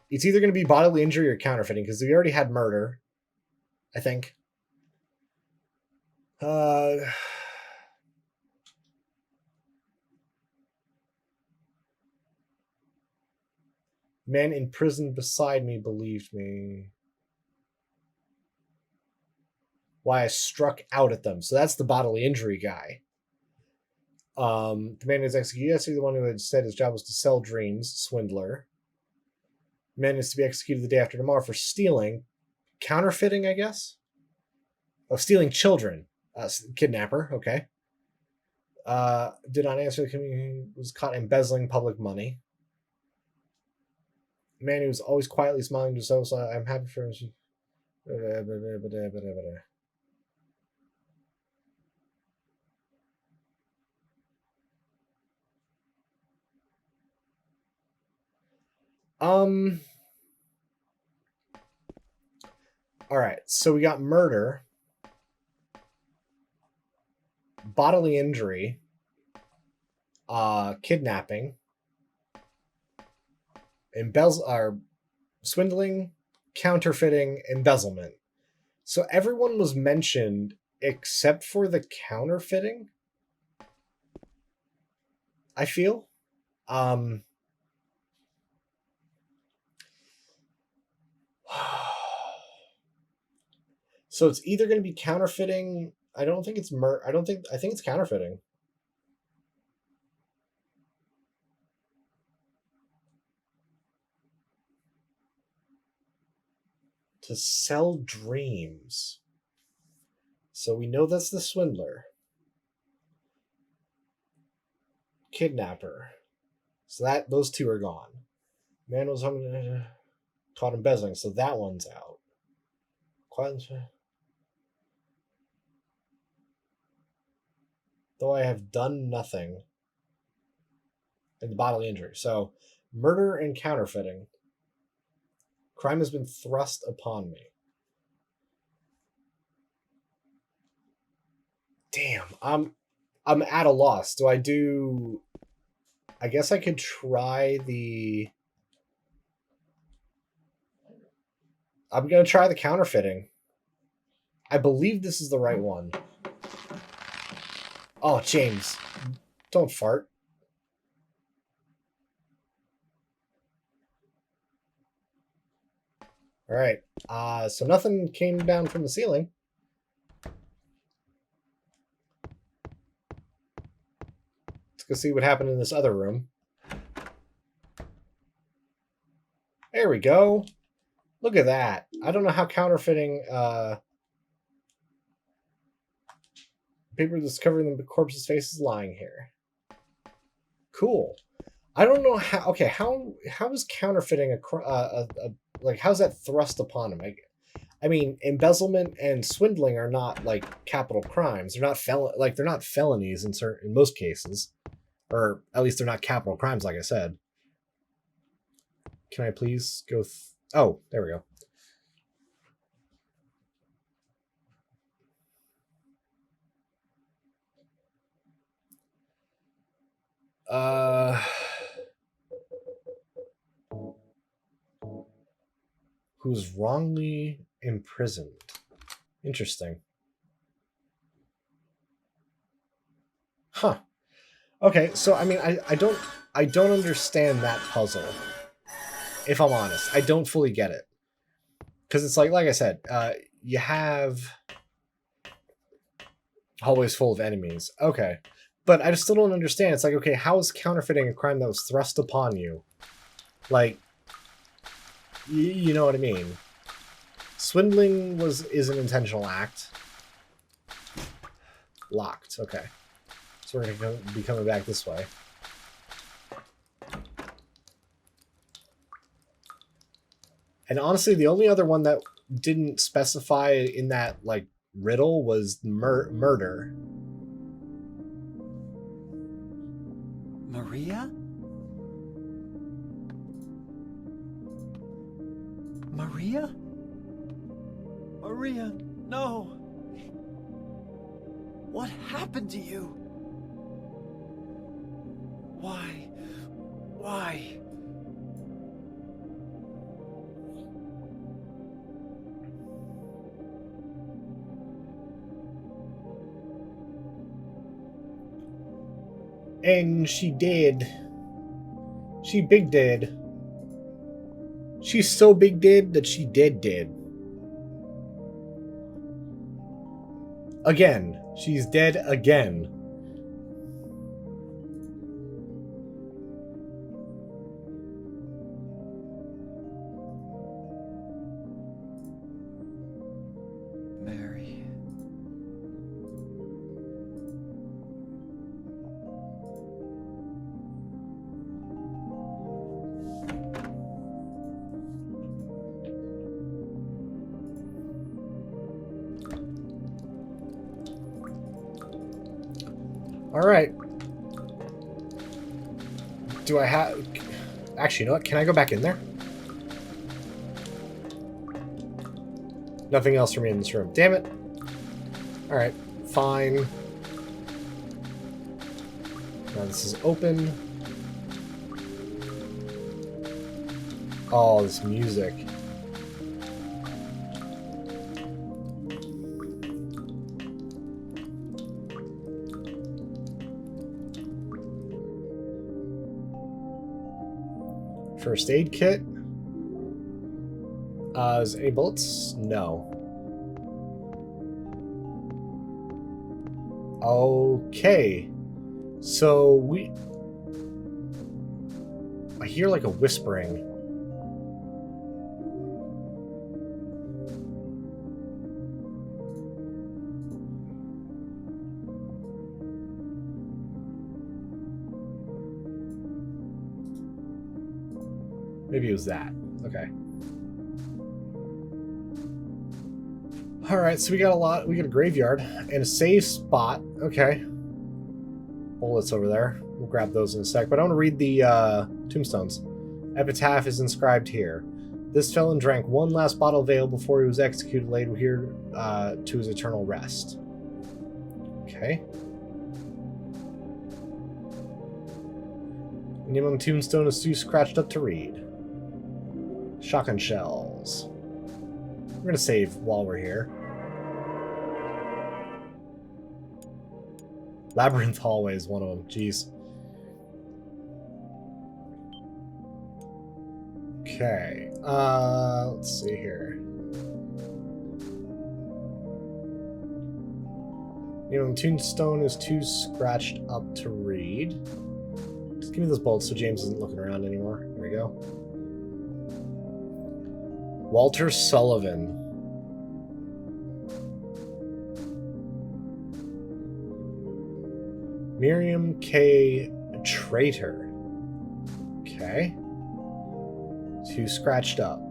It's either going to be bodily injury or counterfeiting, because we already had murder, I think. Man in prison beside me believed me. Why I struck out at them. So that's the bodily injury guy. The man who was executed yesterday, the one who had said his job was to sell dreams, swindler. Man is to be executed the day after tomorrow for stealing. Counterfeiting, I guess? Oh, stealing children. Kidnapper, okay. Did not answer the community, was caught embezzling public money. Man who was always quietly smiling to himself, so I'm happy for him. Alright, so we got murder, bodily injury, kidnapping, swindling, counterfeiting, embezzlement. So everyone was mentioned except for the counterfeiting, I feel. So it's either going to be counterfeiting. I think it's counterfeiting. To sell dreams. So we know that's the swindler. Kidnapper. So those two are gone. Man was caught embezzling, so that one's out. Though I have done nothing. And the bodily injury. So murder and counterfeiting. Crime has been thrust upon me. Damn. I'm at a loss. Do I do... I guess I could try the... I'm going to try the counterfeiting. I believe this is the right one. Oh, James. Don't fart. Alright. So nothing came down from the ceiling. Let's go see what happened in this other room. There we go. Look at that. I don't know how counterfeiting paper discovering the corpse's face is lying here. Cool. I don't know how. Okay, how is counterfeiting like, how's that thrust upon him? I mean, embezzlement and swindling are not like capital crimes. They're not they're not felonies in most cases, or at least they're not capital crimes. Like I said. Can I please go? Oh, there we go. Who's wrongly imprisoned. Interesting. Huh. Okay, so I mean I don't understand that puzzle. If I'm honest. I don't fully get it. Because it's like I said, you have hallways full of enemies. Okay. But I still don't understand. It's like, okay, how is counterfeiting a crime that was thrust upon you? Like, you know what I mean? Swindling is an intentional act. Locked. Okay. So we're going to be coming back this way. And honestly, the only other one that didn't specify in that, like, riddle was murder. Maria? Maria? Maria, no. What happened to you? Why? Why? And she did. She big dead. She's so big dead that she dead. Again. She's dead again. Mary. All right. Do I have... Actually, you know what? Can I go back in there? Nothing else for me in this room. Damn it. All right. Fine. Now this is open. Oh, this music. First aid kit. Is there any bullets? No. Okay. So I hear like a whispering. Maybe it was that. Okay. Alright, so we got a graveyard and a safe spot. Okay. Bullets over there. We'll grab those in a sec. But I want to read the tombstones. Epitaph is inscribed here. This felon drank one last bottle of ale before he was executed, laid here to his eternal rest. Okay. Minimum tombstone is too scratched up to read. Shotgun shells. We're gonna save while we're here. Labyrinth hallway is one of them. Jeez. Okay. Let's see here. You know, tombstone is too scratched up to read. Just give me those bolts so James isn't looking around anymore. There we go. Walter Sullivan. Miriam K. Traitor. Okay. Too scratched up.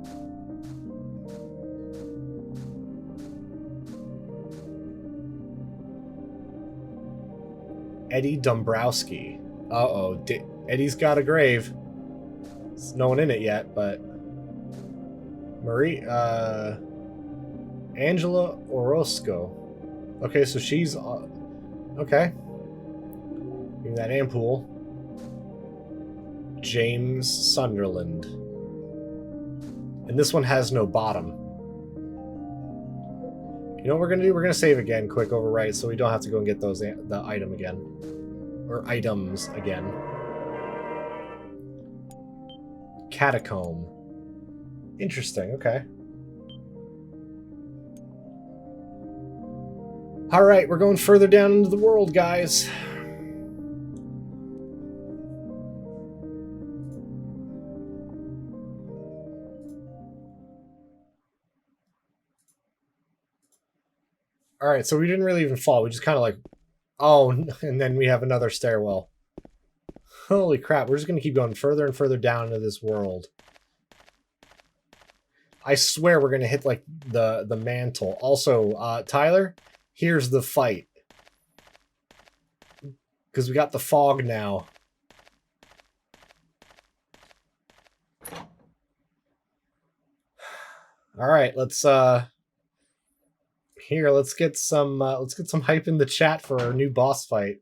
Eddie Dombrowski. Uh-oh. Eddie's got a grave. There's no one in it yet, but... Angela Orozco. Okay, so she's... okay. Give me that ampoule. James Sunderland. And this one has no bottom. You know what we're going to do? We're going to save again, quick overwrite, so we don't have to go and get those the item again. Or items again. Catacomb. Interesting, okay. Alright, we're going further down into the world, guys. Alright, so we didn't really even fall. We just kind of like... Oh, and then we have another stairwell. Holy crap, we're just going to keep going further and further down into this world. I swear we're going to hit, like, the mantle. Also, Tyler, here's the fight. Because we got the fog now. Alright, let's, Here, let's get some hype in the chat for our new boss fight.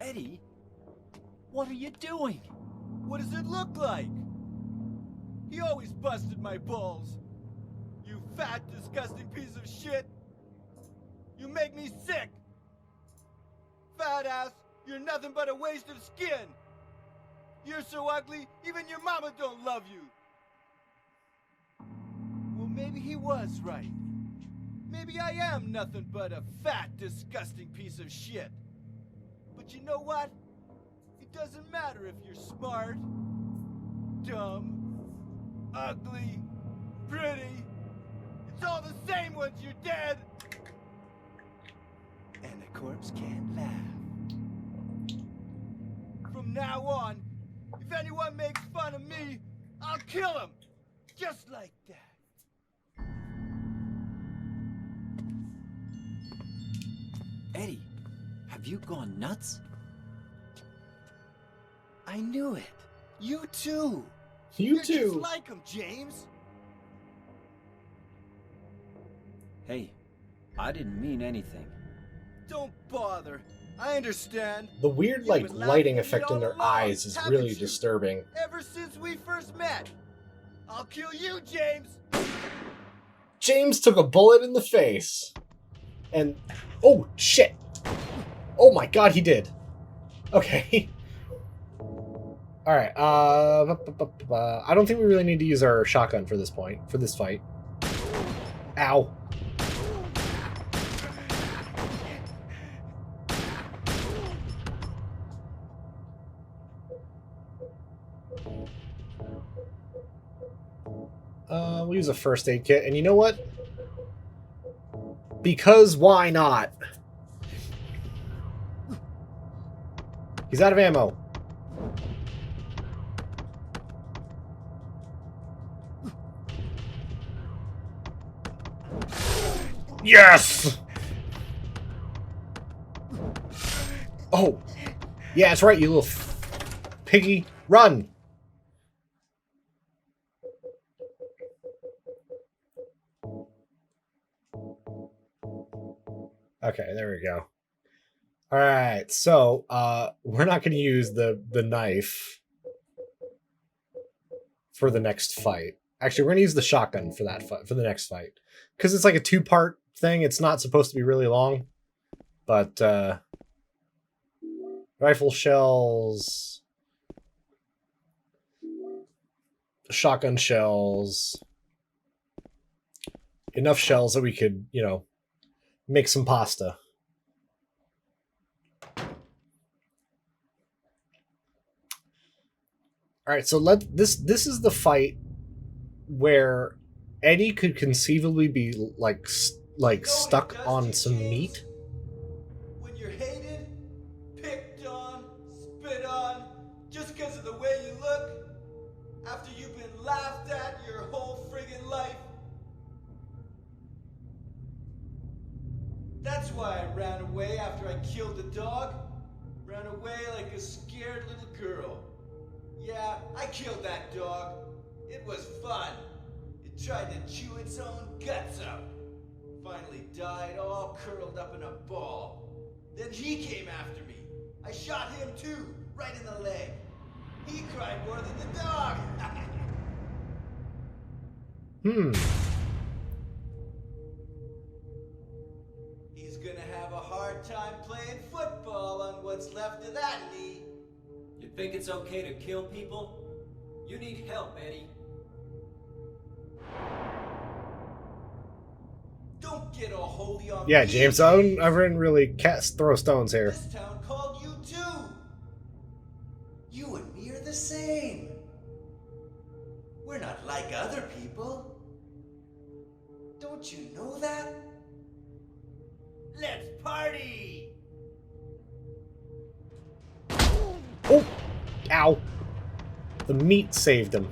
Eddie, what are you doing? What does it look like? He always busted my balls. You fat, disgusting piece of shit. You make me sick. Fat ass, you're nothing but a waste of skin. You're so ugly, even your mama don't love you. Well, maybe he was right. Maybe I am nothing but a fat, disgusting piece of shit. But you know what? It doesn't matter if you're smart, dumb, ugly, pretty. It's all the same once you're dead. And the corpse can't laugh. From now on, if anyone makes fun of me, I'll kill him. Just like that. Eddie, have you gone nuts? I knew it. You too. You You're too. just like him, James. Hey, I didn't mean anything. Don't bother. I understand. The weird, You've like, been lighting laughing at me effect in all their along, eyes is haven't really you? disturbing. Ever since we first met. I'll kill you, James. James took a bullet in the face. And... Oh, shit. Oh my god, he did. Okay. Alright, I don't think we really need to use our shotgun for this point, for this fight. Ow. We'll use a first aid kit, and you know what? Because why not? He's out of ammo. Yes! Oh. Yeah, that's right, you little piggy. Run! Okay, there we go. Alright, so we're not gonna use the knife for the next fight. Actually, we're gonna use the shotgun for that fight, for the next fight. Because it's like a 2-part thing, it's not supposed to be really long. But rifle shells, shotgun shells, enough shells that we could, you know, make some pasta. All right, so this is the fight where Eddie could conceivably be like stuck on some meat. When you're hated, picked on, spit on, just because of the way you look, after you've been laughed at your whole friggin' life. That's why I ran away after I killed the dog. Ran away like a scared little girl. Yeah, I killed that dog. It was fun. It tried to chew its own guts out. Finally died all curled up in a ball. Then he came after me. I shot him too, right in the leg. He cried more than the dog. He's gonna have a hard time playing football on what's left of that knee. You think it's okay to kill people? You need help, Eddie. Don't get all holy on Yeah, me. James, I wouldn't really throw stones here. This town called you too. You and me are the same. We're not like other people. Don't you know that? Let's party! Oh! Ow! The meat saved him.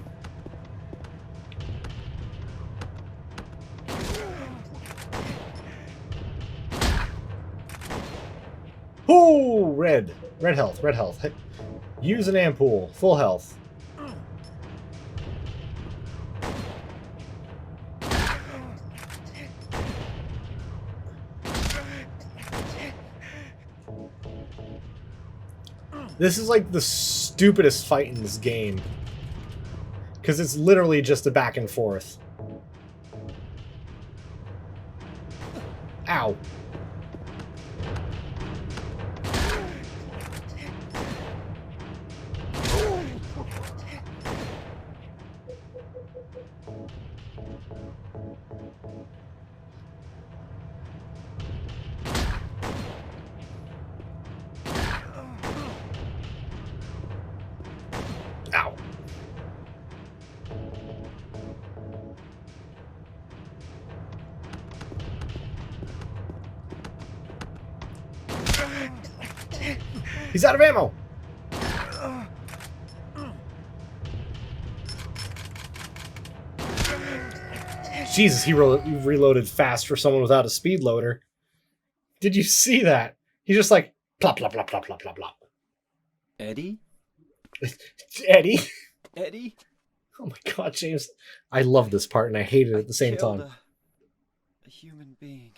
Oh! Red. Red health. Red health. Use an ampoule. Full health. This is like the stupidest fight in this game. Because it's literally just a back and forth. Ow. Ow. He's out of ammo. Jesus, he reloaded fast for someone without a speed loader. Did you see that? He's just like plop plop plop plop plop plop plop. Eddie? Eddie. Eddie? Oh my God, James. I love this part and I hate it at the same Killed time. a human being.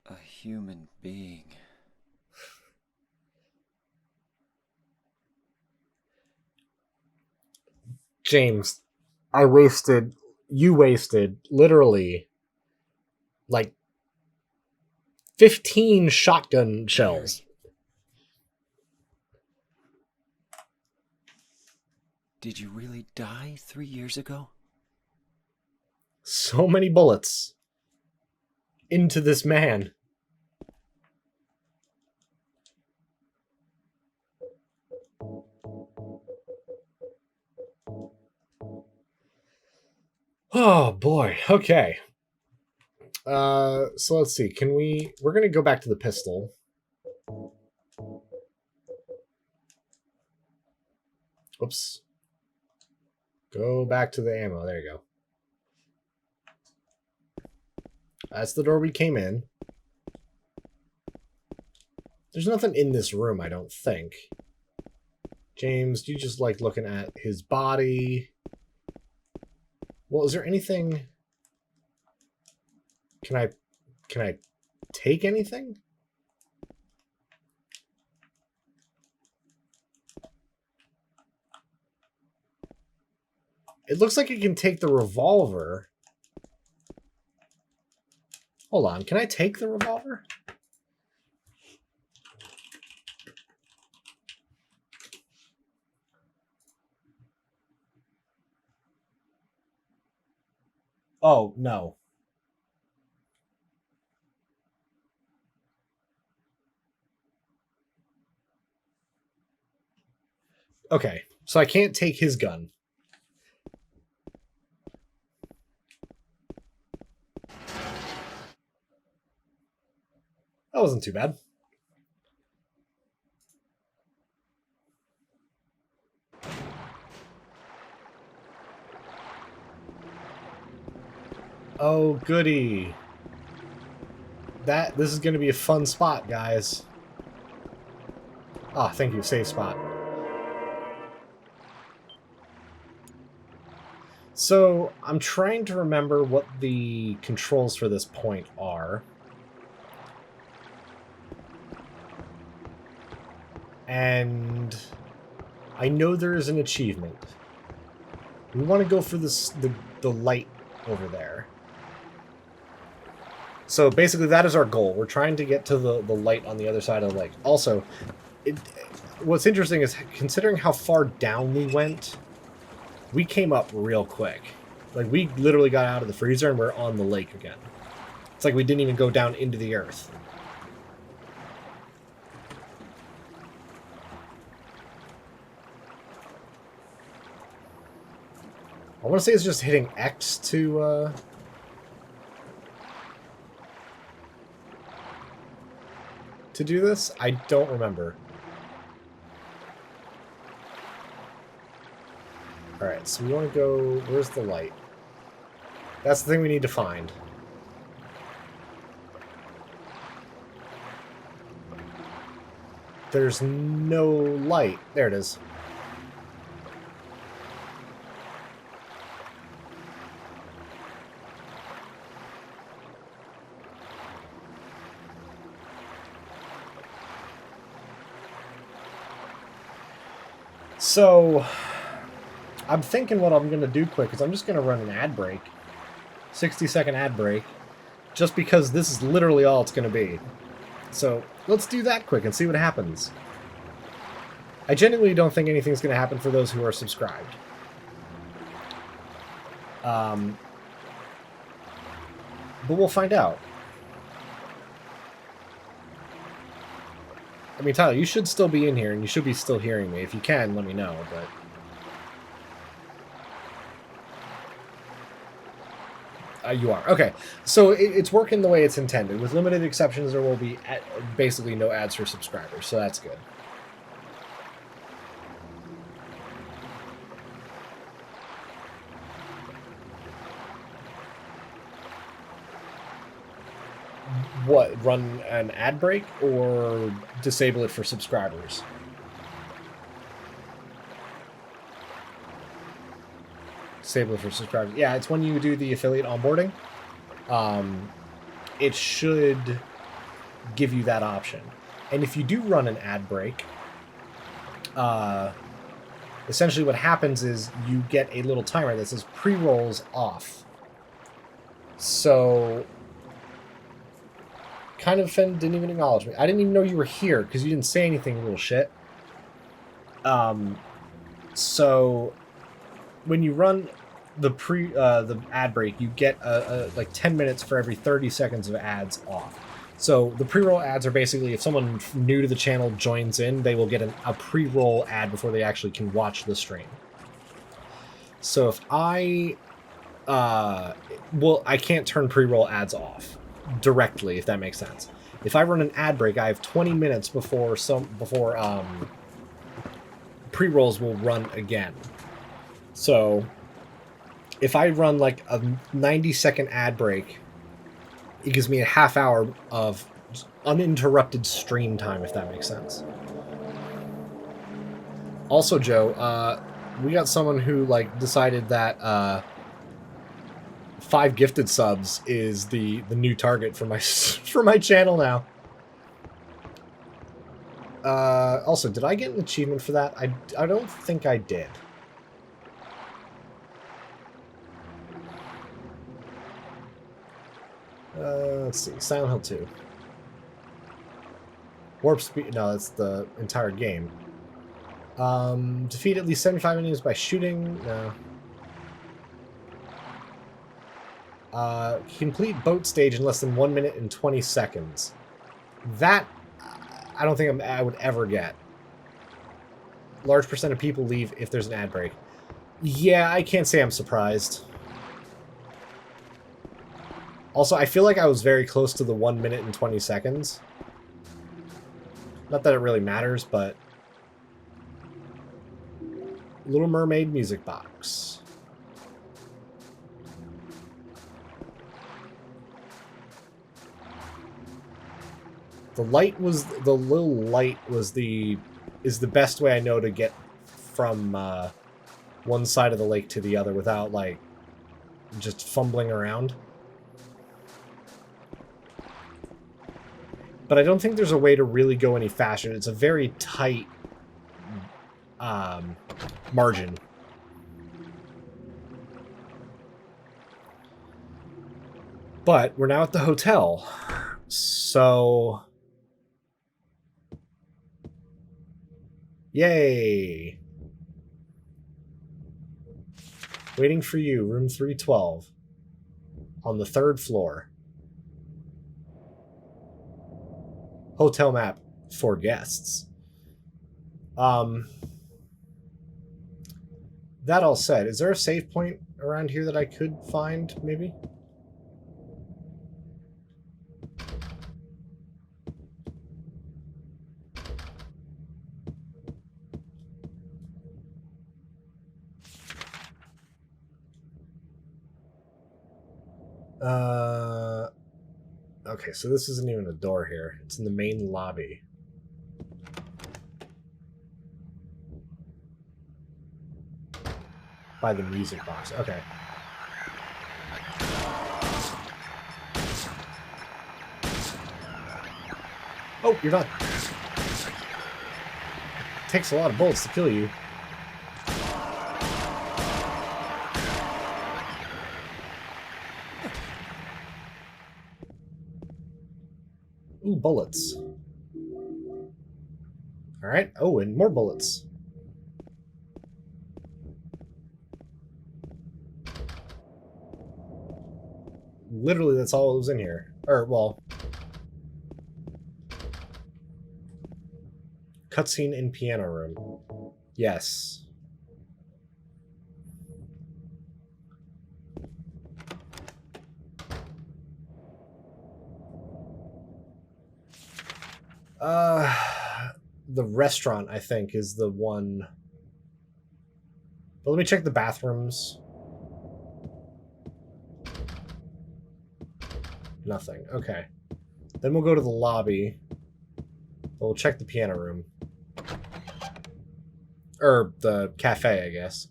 A human being. James, you wasted literally like 15 shotgun shells. Did you really die 3 years ago? So many bullets into this man. Oh boy. Okay. So let's see. We're going to go back to the pistol. Oops. Go back to the ammo. There you go. That's the door we came in. There's nothing in this room, I don't think. James, do you just like looking at his body? Well, is there anything... Can I take anything? It looks like it can take the revolver. Hold on, can I take the revolver? Oh, no. Okay, so I can't take his gun. That wasn't too bad. Oh, goody. This is going to be a fun spot, guys. Ah, thank you. Save spot. So, I'm trying to remember what the controls for this point are. And I know there is an achievement. We want to go for this the light over there. So basically that is our goal. We're trying to get to the light on the other side of the lake. Also, what's interesting is considering how far down we went, we came up real quick. Like, we literally got out of the freezer and we're on the lake again. It's like we didn't even go down into the earth. I want to say it's just hitting X to do this. I don't remember. Alright, so we want to go... Where's the light? That's the thing we need to find. There's no light. There it is. So, I'm thinking what I'm going to do quick is I'm just going to run an ad break. 60-second ad break. Just because this is literally all it's going to be. So, let's do that quick and see what happens. I genuinely don't think anything's going to happen for those who are subscribed. But we'll find out. I mean, Tyler, you should still be in here, and you should be still hearing me. If you can, let me know, but... you are. Okay, so it's working the way it's intended. With limited exceptions, there will be basically no ads for subscribers, so that's good. What, run an ad break or disable it for subscribers? Disable it for subscribers. Yeah, it's when you do the affiliate onboarding. It should give you that option. And if you do run an ad break, essentially what happens is you get a little timer that says pre-rolls off. So... Kind of offended, didn't even acknowledge me. I didn't even know you were here because you didn't say anything, little shit. So when you run the ad break, you get like 10 minutes for every 30 seconds of ads off. So the pre-roll ads are basically if someone new to the channel joins in, they will get a pre-roll ad before they actually can watch the stream. So if I I can't turn pre-roll ads off directly, if that makes sense. If I run an ad break, I have 20 minutes before pre-rolls will run again. So if I run like a 90-second ad break, it gives me a half hour of uninterrupted stream time, if that makes sense. Also, Joe, we got someone who like decided that 5 gifted subs is the new target for my for my channel now. Also, did I get an achievement for that? I don't think I did. Let's see. Silent Hill 2. Warp speed. No, that's the entire game. Defeat at least 75 enemies by shooting. No. Complete boat stage in less than 1 minute and 20 seconds. That I don't think I would ever get. Large percent of people leave if there's an ad break. Yeah, I can't say I'm surprised. Also, I feel like I was very close to the 1 minute and 20 seconds. Not that it really matters, but... Little Mermaid music box. The little light is the best way I know to get from one side of the lake to the other without like just fumbling around. But I don't think there's a way to really go any faster. It's a very tight margin. But we're now at the hotel. So... Yay! Waiting for you, room 312. On the 3rd floor. Hotel map for guests. That all said, is there a save point around here that I could find, maybe? Okay, so this isn't even a door here. It's in the main lobby. By the music box. Okay. Oh, you're done. Takes a lot of bullets to kill you. Ooh, bullets. Alright. Oh, and more bullets. Literally, that's all that was in here. Or, well... Cutscene in piano room. Yes. The restaurant, I think, is the one. But let me check the bathrooms. Nothing. Okay. Then we'll go to the lobby. We'll check the piano room. Or the cafe, I guess.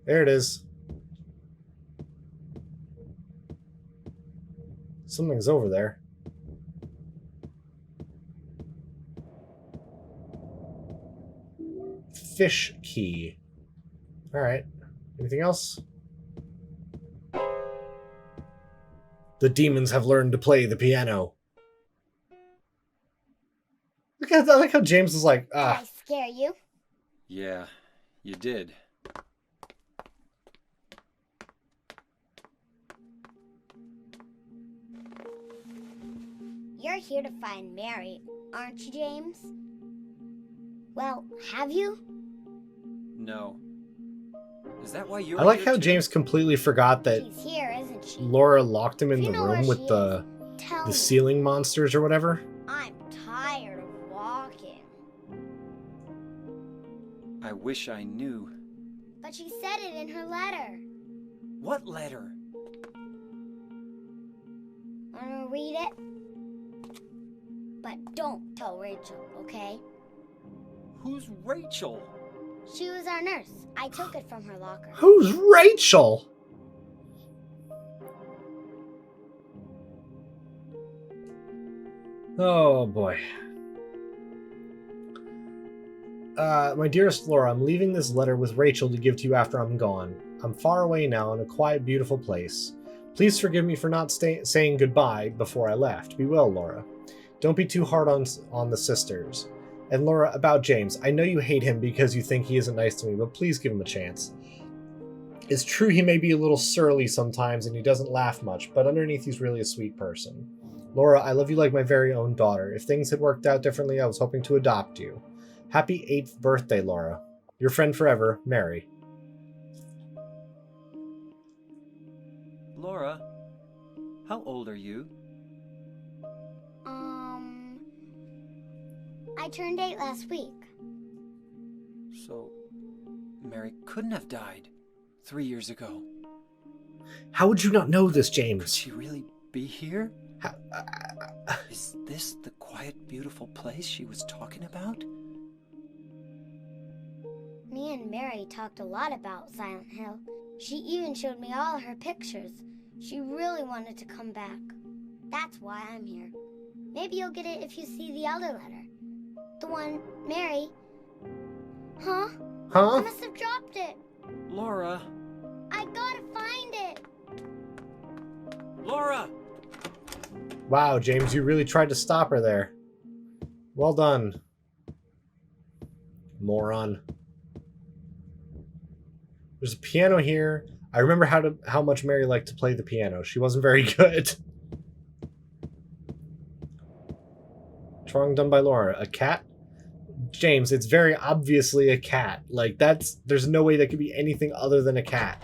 There it is. Something's over there. Fish key. Alright. Anything else? The demons have learned to play the piano. I like how James is like, Did I scare you? Yeah, you did. You're here to find Mary, aren't you, James? Well, have you? No. Is that why you're I like here how too? James completely forgot that She's here, isn't she? Laura locked him in You the know where room with she the is. Tell me. ceiling monsters or whatever. I'm tired of walking. I wish I knew. But she said it in her letter. What letter? Wanna read it? But don't tell Rachel, okay? Who's Rachel? She was our nurse. I took it from her locker. Who's Rachel? Oh boy. My dearest Laura, I'm leaving this letter with Rachel to give to you after I'm gone. I'm far away now in a quiet, beautiful place. Please forgive me for not saying goodbye before I left. Be well, Laura. Don't be too hard on the sisters. And Laura, about James, I know you hate him because you think he isn't nice to me, but please give him a chance. It's true he may be a little surly sometimes and he doesn't laugh much, but underneath he's really a sweet person. Laura, I love you like my very own daughter. If things had worked out differently, I was hoping to adopt you. Happy 8th birthday, Laura. Your friend forever, Mary. Laura, how old are you? I turned 8 last week. So, Mary couldn't have died 3 years ago. How would you not know this, Could James? she really be here? How, Is this the quiet, beautiful place she was talking about? Me and Mary talked a lot about Silent Hill. She even showed me all her pictures. She really wanted to come back. That's why I'm here. Maybe you'll get it if you see the other letter. The one Mary... Huh? I huh? must have dropped it. Laura! I gotta find it. Laura! Wow, James, you really tried to stop her there. Well done. Moron. There's a piano here. I remember how much Mary liked to play the piano. She wasn't very good. Drawing done by Laura. A cat? James, it's very obviously a cat. Like, there's no way that could be anything other than a cat.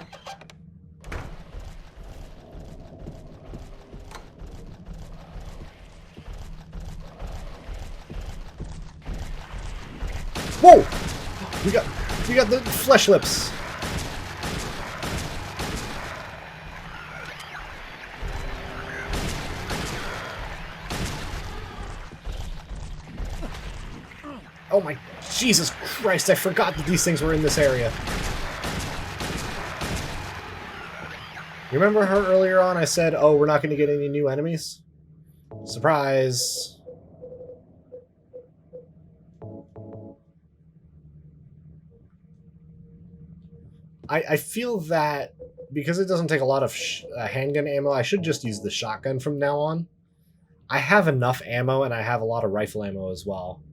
Whoa! We got the flesh lips. Oh my Jesus Christ, I forgot that these things were in this area. You remember her earlier on? I said, oh, we're not going to get any new enemies? Surprise. I feel that because it doesn't take a lot of handgun ammo, I should just use the shotgun from now on. I have enough ammo and I have a lot of rifle ammo as well.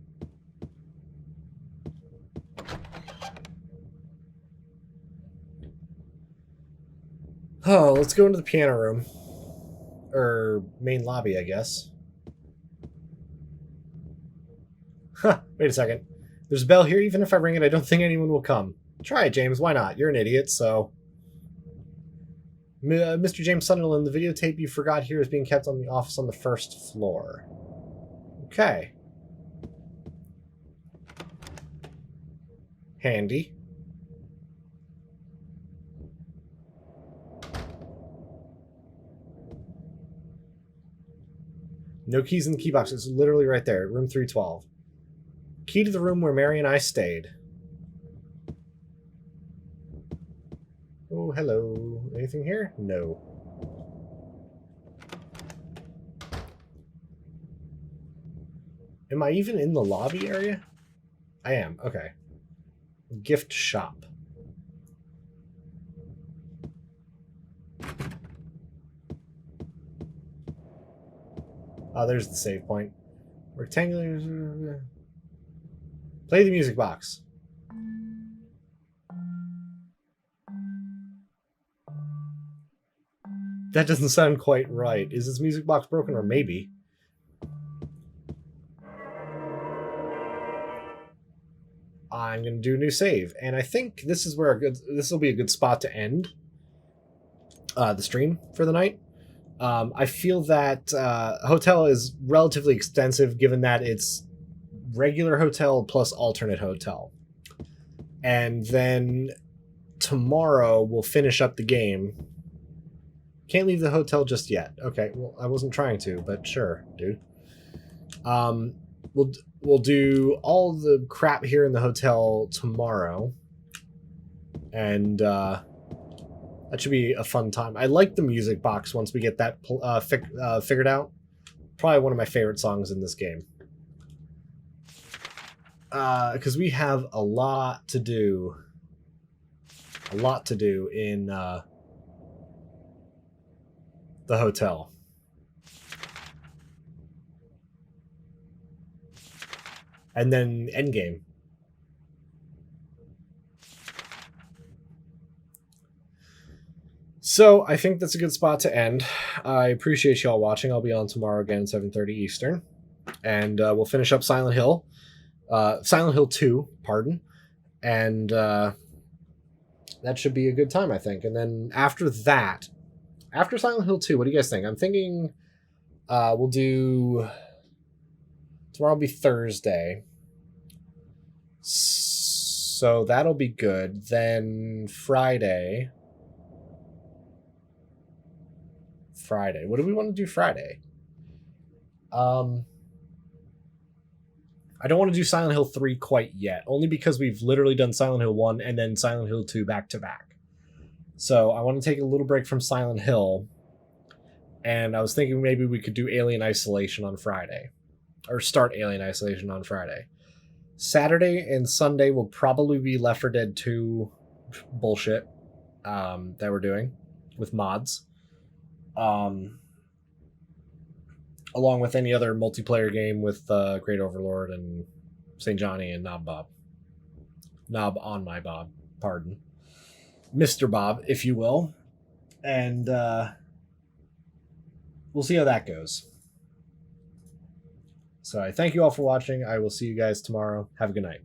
Oh, let's go into the piano room. Or main lobby, I guess. Huh, wait a second. There's a bell here. Even if I ring it, I don't think anyone will come. Try it, James. Why not? You're an idiot, so... Mr. James Sunderland, the videotape you forgot here is being kept on the office on the first floor. Okay. Handy. No keys in the key box. It's literally right there. Room 312. Key to the room where Mary and I stayed. Oh, hello. Anything here? No. Am I even in the lobby area? I am. Okay. Gift shop. Oh, there's the save point. Rectangular. Play the music box. That doesn't sound quite right. Is this music box broken, or maybe? I'm gonna do a new save, and I think this is where this will be a good spot to end the stream for the night. I feel that hotel is relatively extensive, given that it's regular hotel plus alternate hotel. And then tomorrow we'll finish up the game. Can't leave the hotel just yet. Okay, well, I wasn't trying to, but sure, dude. We'll do all the crap here in the hotel tomorrow. And that should be a fun time. I like the music box once we get that figured out. Probably one of my favorite songs in this game. Because we have a lot to do. A lot to do in the hotel. And then Endgame. So I think that's a good spot to end. I appreciate you all watching. I'll be on tomorrow again, 7:30 Eastern. And we'll finish up Silent Hill. Silent Hill 2, pardon. And that should be a good time, I think. And then after that, after Silent Hill 2, what do you guys think? I'm thinking we'll do... Tomorrow will be Thursday. So that'll be good. Then Friday. What do we want to do Friday? I don't want to do Silent Hill 3 quite yet, only because we've literally done Silent Hill 1 and then Silent Hill 2 back to back. So I want to take a little break from Silent Hill, and I was thinking maybe we could do Alien Isolation on Friday, or start Alien Isolation on Friday. Saturday and Sunday will probably be Left 4 Dead 2 bullshit that we're doing with mods. Along with any other multiplayer game with Great Overlord and St. Johnny and Knob Bob. Knob on my Bob, pardon. Mr. Bob, if you will. And we'll see how that goes. So I thank you all for watching. I will see you guys tomorrow. Have a good night.